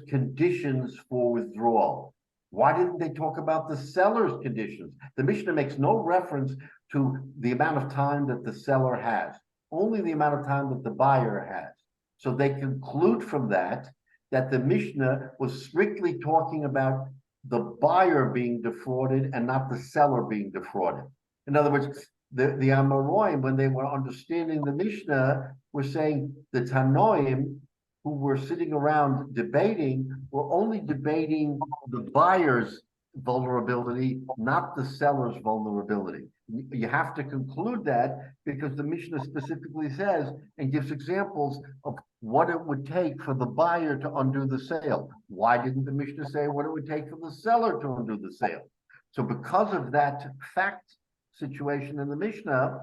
Speaker 1: conditions for withdrawal? Why didn't they talk about the seller's conditions? The Mishnah makes no reference to the amount of time that the seller has, only the amount of time that the buyer has. So they conclude from that the Mishnah was strictly talking about the buyer being defrauded and not the seller being defrauded. In other words, the Amoraim, when they were understanding the Mishnah, were saying the Tanoim who were sitting around debating were only debating the buyer's vulnerability, not the seller's vulnerability. You have to conclude that because the Mishnah specifically says and gives examples of what it would take for the buyer to undo the sale. Why didn't the Mishnah say what it would take for the seller to undo the sale? So because of that fact situation in the Mishnah,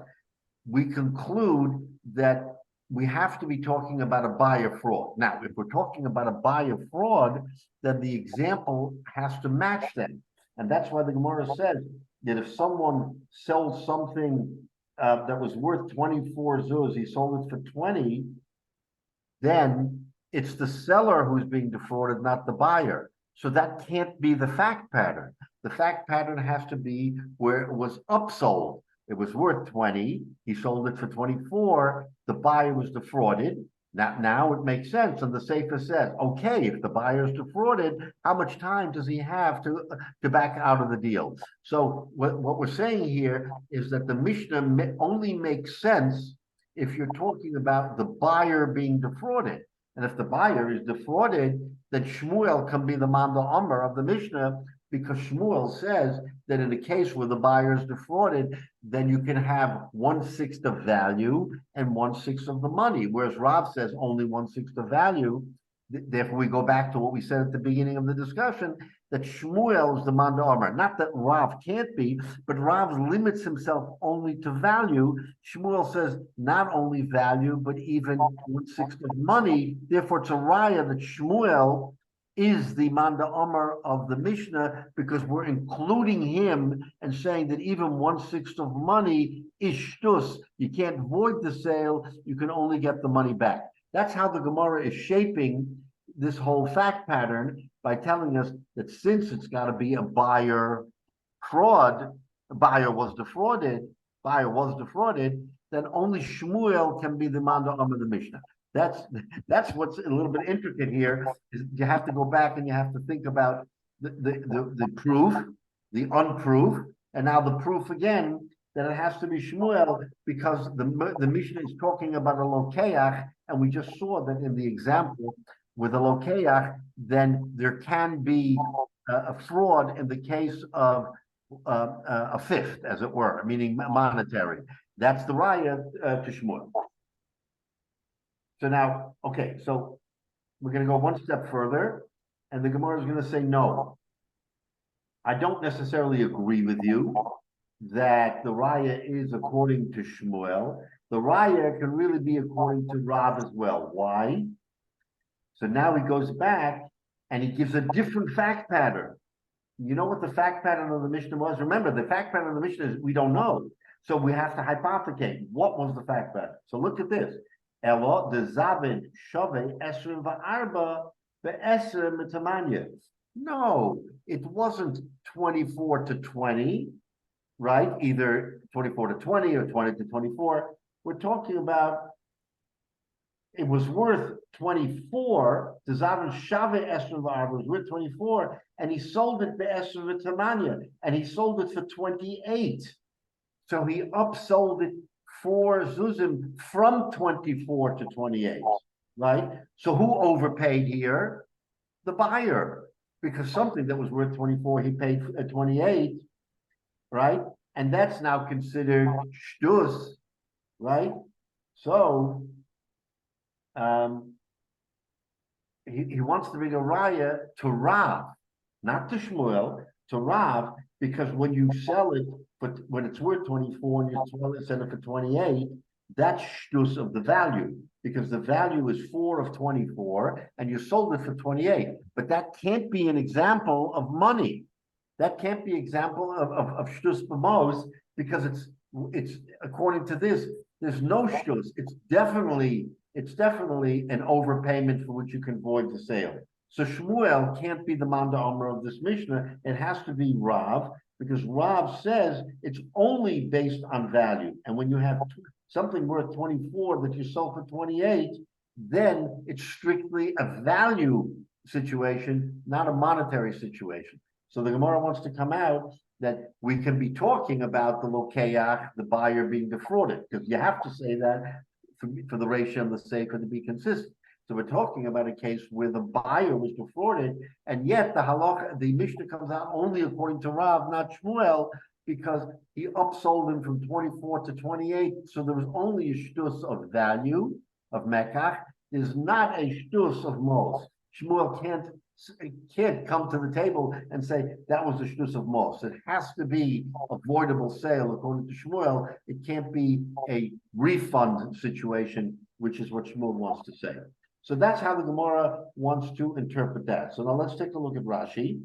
Speaker 1: we conclude that we have to be talking about a buyer fraud. Now, if we're talking about a buyer fraud, then the example has to match them. And that's why the Gemara says that if someone sells something that was worth 24 zuz, he sold it for 20, then it's the seller who's being defrauded, not the buyer. So that can't be the fact pattern. The fact pattern has to be where it was upsold. It was worth 20. He sold it for 24. The buyer was defrauded. Now it makes sense. And the Sefer says, okay, if the buyer is defrauded, how much time does he have to back out of the deal? So what we're saying here is that the Mishnah only makes sense if you're talking about the buyer being defrauded. And if the buyer is defrauded, then Shmuel can be the Manda Amar of the Mishnah, because Shmuel says that in a case where the buyer is defrauded, then you can have 1/6 of value and 1/6 of the money, whereas Rav says only 1/6 of value. Therefore, we go back to what we said at the beginning of the discussion, that Shmuel is the Manda Amar. Not that Rav can't be, but Rav limits himself only to value. Shmuel says not only value, but even 1/6 of money. Therefore, it's a raya that Shmuel is the Manda Amar of the Mishnah, because we're including him and saying that even 1/6 of money is shtus. You can't void the sale, you can only get the money back. That's how the Gemara is shaping this whole fact pattern, by telling us that since it's got to be a buyer fraud, the buyer was defrauded, then only Shmuel can be the Manda Amar of the Mishnah. That's what's a little bit intricate here. Is you have to go back and you have to think about the proof, the unproof, and now the proof again that it has to be Shmuel, because the Mishnah is talking about a lokeach, and we just saw that in the example with a lokeach, then there can be a fraud in the case of a fifth, as it were, meaning monetary. That's the raya to Shmuel. So now, okay, so we're going to go one step further, and the Gemara is going to say, no, I don't necessarily agree with you that the raya is according to Shmuel, the raya can really be according to Rav as well. Why? So now he goes back and he gives a different fact pattern. You know what the fact pattern of the Mishnah was? Remember, the fact pattern of the Mishnah is we don't know. So we have to hypothecate. What was the fact pattern? So look at this. Elo the Zavin Shove Esrim Va'arba Be'esrim Mitamanya. No, it wasn't 24 to 20, right? Either 24 to 20 or 20 to 24. We're talking about it was worth 24. The Zavin Shave Esrim Va'arba was worth 24, and he sold it Be'esrim Mitamanya, and he sold it for 28. So he upsold it 4 zuzim from 24 to 28, right? So who overpaid here? The buyer, because something that was worth 24, he paid 28, right? And that's now considered shtus, right? So he wants to bring a raya to Rav, not to Shmuel, to Rav, because when you sell it, but when it's worth 24 and you sell it for 28, that's shtus of the value, because the value is 4 of 24 and you sold it for 28. But that can't be an example of money. That can't be example of shtus b'mos, because it's according to this, there's no shtus. It's definitely an overpayment for which you can void the sale. So Shmuel can't be the Manda Omer of this Mishnah. It has to be Rav, because Rav says it's only based on value. And when you have something worth 24 that you sold for 28, then it's strictly a value situation, not a monetary situation. So the Gemara wants to come out that we can be talking about the lokeach, the buyer being defrauded, because you have to say that for the ratio and the sake to be consistent. So we're talking about a case where the buyer was defrauded, and yet the halacha, the Mishnah comes out only according to Rav, not Shmuel, because he upsold him from 24 to 28. So there was only a shtus of value of mekach. There's not a shtus of mos. Shmuel can't come to the table and say that was a shtus of mos. It has to be a voidable sale according to Shmuel. It can't be a refund situation, which is what Shmuel wants to say. So that's how the Gemara wants to interpret that. So now let's take a look at Rashi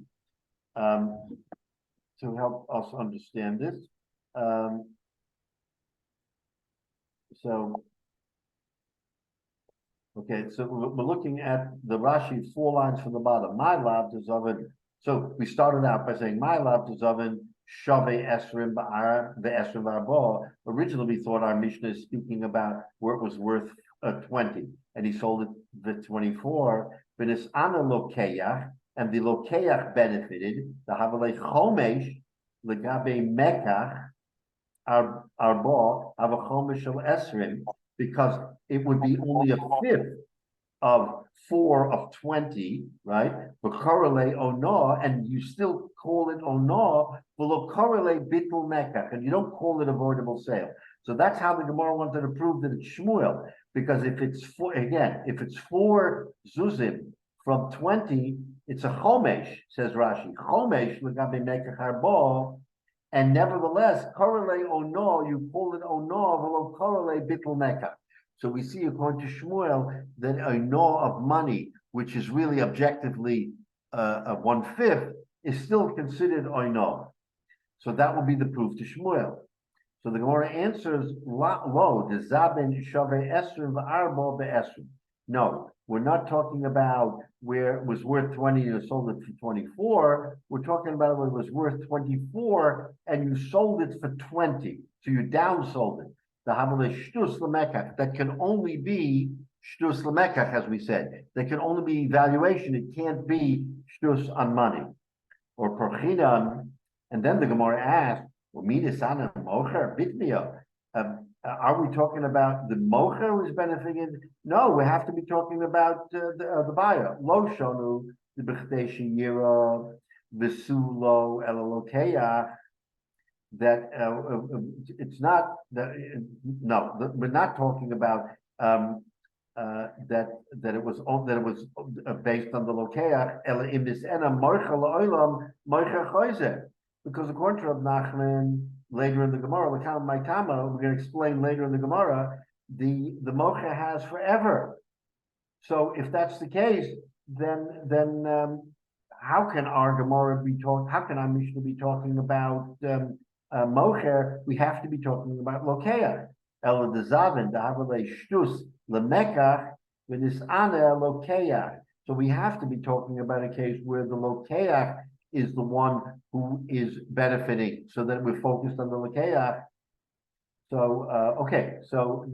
Speaker 1: to help us understand this. Okay, so we're looking at the Rashi 4 lines from the bottom. My lav dezaven. So we started out by saying my lav dezaven shave esrim ba'ar the esrim ba'ar. Originally, we thought our Mishnah is speaking about where it was worth 20, and he sold it for 24. But it's ana lokeach, and the lokeach benefited. The havalei chomesh legabe mekach arbo have a chomesh shel esrim, because it would be only a fifth of 4 of 20, right? But correlate ono, and you still call it ono, will correlate bittul mekach, and you don't call it avoidable sale. So that's how the Gemara wanted to prove that it's Shmuel, because if it's 4 zuzim from 20, it's a chomesh, says Rashi. Chomesh legabe mekach harbo, and nevertheless, correlate ono, you call it ono, will correlate bittul mekach. So we see, according to Shmuel, that a no of money, which is really objectively a 1/5, is still considered oino. So that will be the proof to Shmuel. So the Gemara answers, lo, the zaben shave esrim v'arbo be'esrim. No, we're not talking about where it was worth 20 and you sold it for 24. We're talking about when it was worth 24 and you sold it for 20. So you downsold it. The hamalei shtus lemekach, that can only be shtus lemekach, as we said. That can only be valuation. It can't be shtus on money or porchinan. And then the Gemara asked, "Well, midasana mocher bitmia." Are we talking about the mocher who's benefiting? No, we have to be talking about the buyer. Lo shonu the b'chtei sheyira v'sulo elalokeach. That it's not that no, we're not talking about that it was based on the lokeach. Because according to Rab Nachman, later in the Gemara, L'kam Maitama, we're going to explain later in the Gemara, the Mocha has forever. So if that's the case, then how can our Gemara be talking? How can our Mishnah be talking about Mocher? We have to be talking about Lokeach. El dezavin dahavale shtus lemekach v'nisane Lokeach. So we have to be talking about a case where the Lokeach is the one who is benefiting, so that we're focused on the Lokeach. So okay, so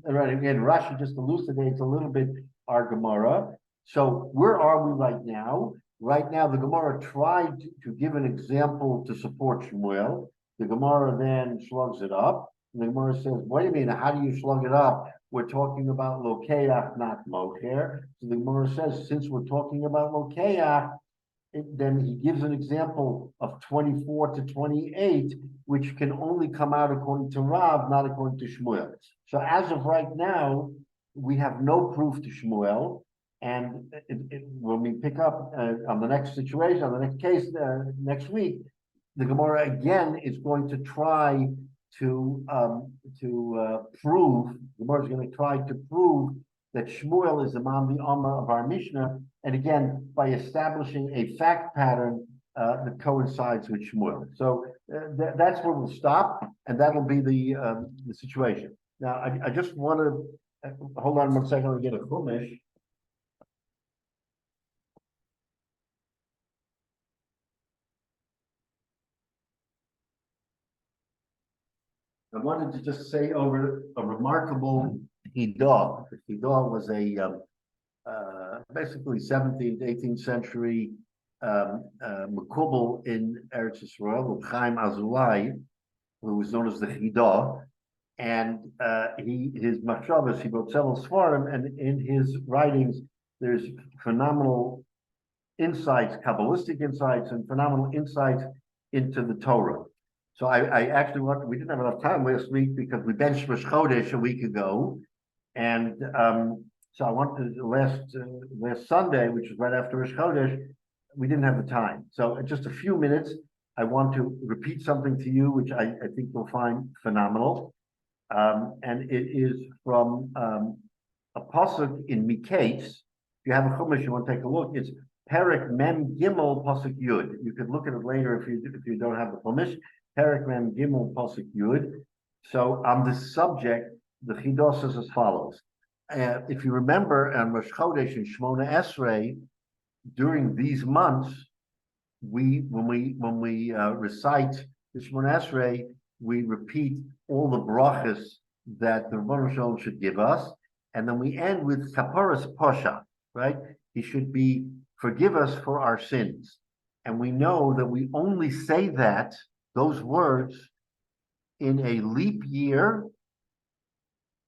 Speaker 1: right again, Rashi just elucidates a little bit our Gemara. So where are we right now? Right now, the Gemara tried to give an example to support Shmuel. The Gemara then slugs it up. And the Gemara says, wait a minute, how do you slug it up? We're talking about Lokeach, not Mocher. So the Gemara says, since we're talking about Lokeach, then he gives an example of 24 to 28, which can only come out according to Rav, not according to Shmuel. So as of right now, we have no proof to Shmuel. And when we pick up on the next situation, on the next case next week, the Gemara again is going to try to prove. The Gemara is going to try to prove that Shmuel is among the Amma of our Mishnah, and again by establishing a fact pattern that coincides with Shmuel. So that's where we'll stop, and that'll be the situation. Now I just want to hold on 1 second. I'll get a chumash. I wanted to just say over a remarkable Hidah. Hidah was a basically 17th, 18th century Mekubal in Eretz Yisrael, Chaim Azulai, who was known as the Hidah. And his machshavas, he wrote several svarim, and in his writings, there's phenomenal insights, Kabbalistic insights, and phenomenal insights into the Torah. So I actually we didn't have enough time last week because we benched Rosh Chodesh a week ago. And so I wanted last Sunday, which was right after Rosh Chodesh, we didn't have the time. So in just a few minutes, I want to repeat something to you, which I think you'll find phenomenal. And it is from a pasuk in Miketz. If you have a chumash, you want to take a look. It's Perek Mem Gimel pasuk Yud. You could look at it later if you don't have the chumash. Perek Mem Gimel pasuk Yud. So on this subject, the Chidah says as follows. If you remember, on Rosh Chodesh and Shmona Esrei, during these months, when we recite the Shmona Esrei, we repeat all the brachas that the Rebbeinu Shalom should give us, and then we end with Kaparas Posha, right? He should forgive us for our sins. And we know that we only say those words in a leap year,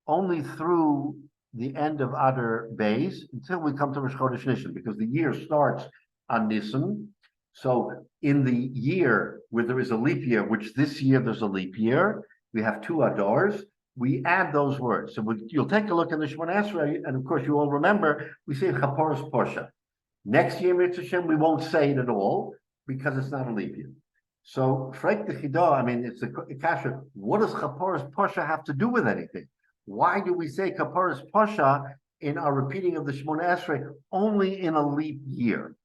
Speaker 1: only through the end of Adar Beis, until we come to Rosh Chodesh Nissan, because the year starts on Nissan. So in the year where there is a leap year, which this year there's a leap year, we have 2 Adars, we add those words. So you'll take a look in the Shemona Esrei, and of course you all remember, we say Chaporos Posha. Next year, Mitzvah Hashem, we won't say it at all, because it's not a leap year. So, Frek the Chidah, I mean, it's a kasha. What does Chaporos Posha have to do with anything? Why do we say Chaporos Posha in our repeating of the Shemona Esrei only in a leap year?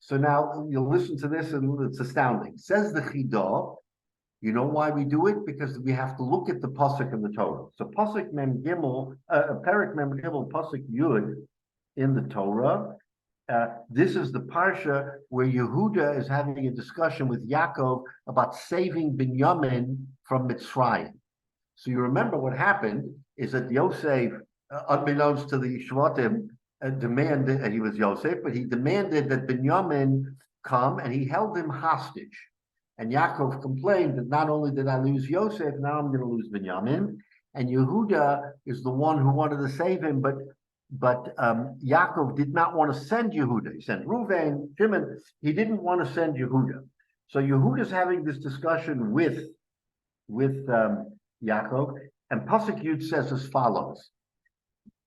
Speaker 1: So now you'll listen to this and it's astounding. Says the Chidah, you know why we do it? Because we have to look at the pasuk in the Torah. So pasuk Mem Gimel, Perek Mem Gimel, pasuk Yud in the Torah. This is the parsha where Yehuda is having a discussion with Yaakov about saving Binyamin from Mitzrayim. So you remember what happened is that Yosef, unbeknownst to the Shvatim, demanded, and he was Yosef, but he demanded that Binyamin come, and he held him hostage. And Yaakov complained that not only did I lose Yosef, now I'm going to lose Binyamin. And Yehuda is the one who wanted to save him, but Yaakov did not want to send Yehuda. He sent Reuven, Shimon. He didn't want to send Yehuda. So Yehuda's having this discussion with Yaakov, and Pasuk Yud says as follows.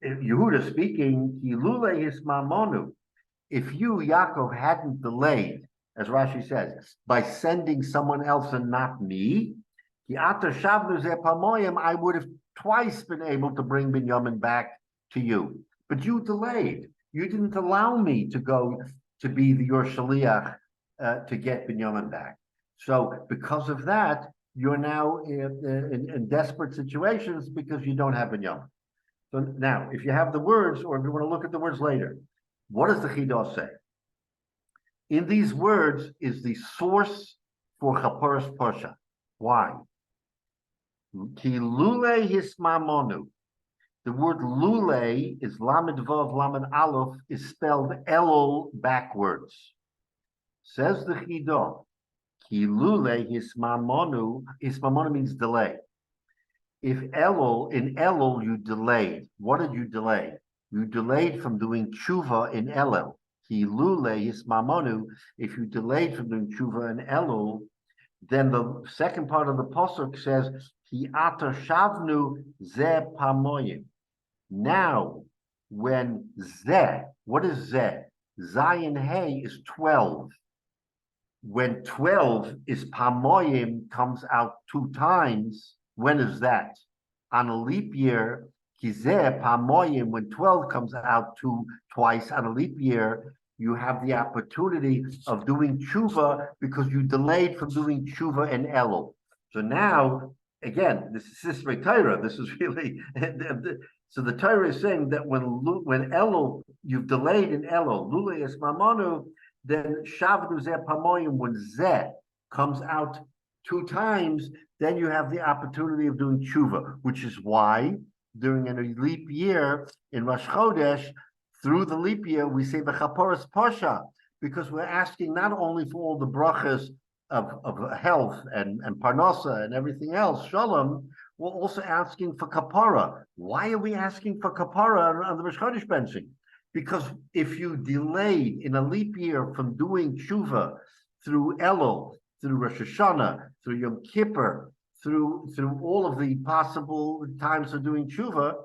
Speaker 1: Yehuda speaking, if you, Yaakov, hadn't delayed as Rashi says, by sending someone else and not me, I would have twice been able to bring Binyamin back to you. But you delayed. You didn't allow me to go to be your shaliach to get Binyamin back. So because of that, you're now in desperate situations because you don't have Binyamin. So now, if you have the words, or if you want to look at the words later, what does the Chidah say? In these words is the source for Chaporos Posha. Why? Ki lule hismamonu. The word lule is lamed vav lamed aleph is spelled elul backwards. Says the Chidah. Ki lule hismamonu. Hismamonu means delay. If Elul, in Elul, you delayed. What did you delay? You delayed from doing tshuva in Elul. Ki lule hismamonu. If you delayed from doing tshuva in Elul, then the second part of the pasuk says, Ki ata shavnu ze pamoyim. Now, when ze, what is ze? Zayin Hey is 12. When 12 is pamoyim, comes out 2 times, when is that? On a leap year, kizeh pamoyim, when 12 comes out twice on a leap year, you have the opportunity of doing tshuva because you delayed from doing tshuva in Elul. So now, again, this is Sisrei Torah. This is really so the Torah is saying that when Elul, you've delayed in Elul, lule es mamonu, then shavdu zeh pamoyim, when zeh comes out 2 times, then you have the opportunity of doing tshuva, which is why during a leap year in Rosh Chodesh, through the leap year, we say the Chaporos Posha, because we're asking not only for all the brachas of health and parnasa and everything else, shalom, we're also asking for kapara. Why are we asking for kapara on the Rosh Chodesh benching? Because if you delayed in a leap year from doing tshuva through Elul, through Rosh Hashanah, through Yom Kippur, through all of the possible times of doing tshuva,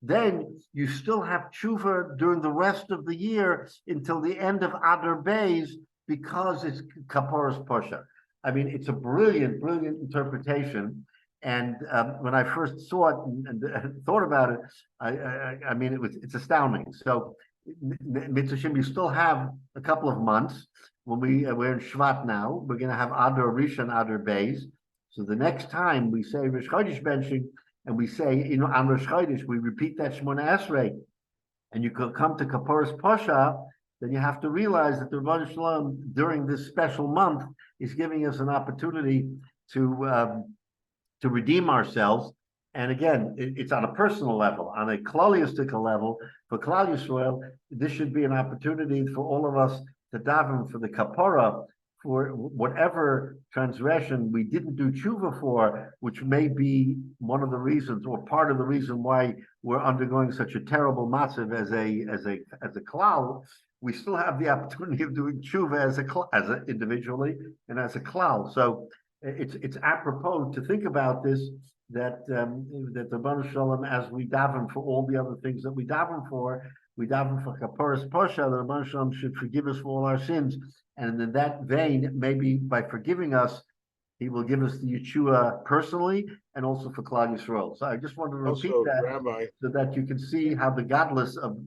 Speaker 1: then you still have tshuva during the rest of the year until the end of Adar Beis because it's Kaporos Posha. I mean, it's a brilliant, brilliant interpretation. And when I first saw it and thought about it, I mean, it's astounding. So, Mitzvah, you still have a couple of months. When we're in Shvat now, we're going to have Adar Rishon, Adar Beis. So the next time we say Rosh Chodesh benching, and we say, on Rosh Chodesh, we repeat that Shmona Esrei, and you could come to Kaporos Posha, then you have to realize that the Rebbeinu Shalom, during this special month, is giving us an opportunity to redeem ourselves. And again, it's on a personal level, on a klaliistic level, for Klal Yisrael, this should be an opportunity for all of us to daven for the kapara, for whatever transgression we didn't do tshuva for, which may be one of the reasons or part of the reason why we're undergoing such a terrible matzav as a klal. We still have the opportunity of doing tshuva as a individually and as a klal. So it's apropos to think about this, that the Baruch Shalom, as we daven for all the other things that we daven for Kaporos Posha, the Baruch Shalom should forgive us for all our sins. And in that vein, maybe by forgiving us, he will give us the Yeshua personally and also for Klal Yisrael. So I just wanted to repeat
Speaker 2: Also,
Speaker 1: that,
Speaker 2: Rabbi,
Speaker 1: so that you can see how the godless of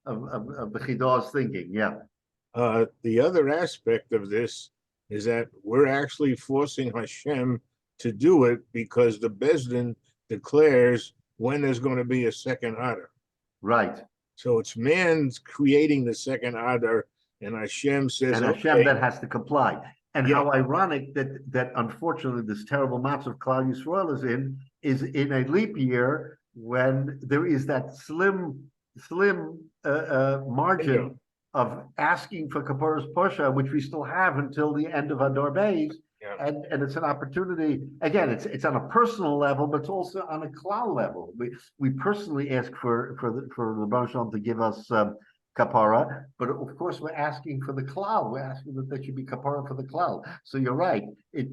Speaker 1: the Chidah is thinking. Yeah.
Speaker 2: the other aspect of this is that we're actually forcing Hashem to do it because the Bezdin declares when there's going to be a second Adar.
Speaker 1: Right.
Speaker 2: So it's man's creating the second Adar, and Hashem says,
Speaker 1: And Hashem
Speaker 2: okay,
Speaker 1: then has to comply. And
Speaker 2: Yeah.
Speaker 1: how ironic that unfortunately this terrible match of Klal Yisrael is in a leap year when there is that slim margin of asking for Kaporos Posha, which we still have until the end of Adar Beis.
Speaker 2: Yeah.
Speaker 1: And it's an opportunity. Again, it's on a personal level, but it's also on a klal level. We personally ask for the Baruch Shalom to give us kapara, but of course we're asking for the klal. We're asking that there should be kapara for the klal. So you're right.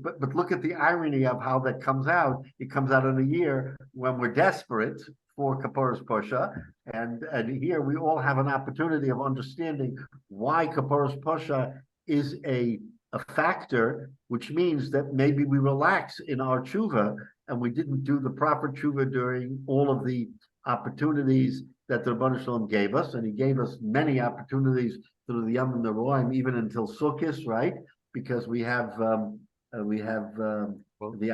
Speaker 1: But look at the irony of how that comes out. It comes out in a year when we're desperate for Kaporos Posha, and here we all have an opportunity of understanding why Kaporos Posha is a a factor, which means that maybe we relax in our tshuva and we didn't do the proper tshuva during all of the opportunities that the Rebbeinu Shalom gave us, and he gave us many opportunities through the Yom Neroim, even until Sukkot, right? Because we have the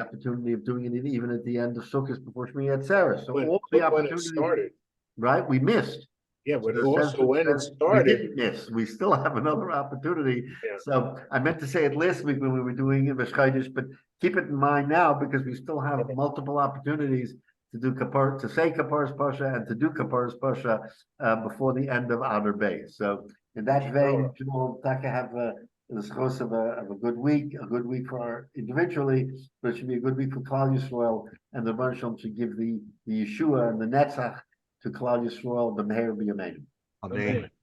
Speaker 1: opportunity of doing it even at the end of Sukkot before Shmini Atzeres. So all the
Speaker 2: when it
Speaker 1: opportunities,
Speaker 2: started.
Speaker 1: right? We missed.
Speaker 2: Yeah, but
Speaker 1: So
Speaker 2: also when it
Speaker 1: we
Speaker 2: started,
Speaker 1: didn't miss. We still have another opportunity.
Speaker 2: Yeah.
Speaker 1: So I meant to say it last week when we were doing Rosh Chodesh, but keep it in mind now because we still have multiple opportunities to do kapar, to say Kapar's Pasha and to do Kapar's Pasha before the end of Adar Bay. So in that vein, Shmuel Taka have the schos of a good week for our individually, but it should be a good week for Klal Yisrael, and the Rebbeinu Shalom should give the Yeshua and the Netzach to Klal Yisrael, the Meher B'Yameinu.
Speaker 4: Amen.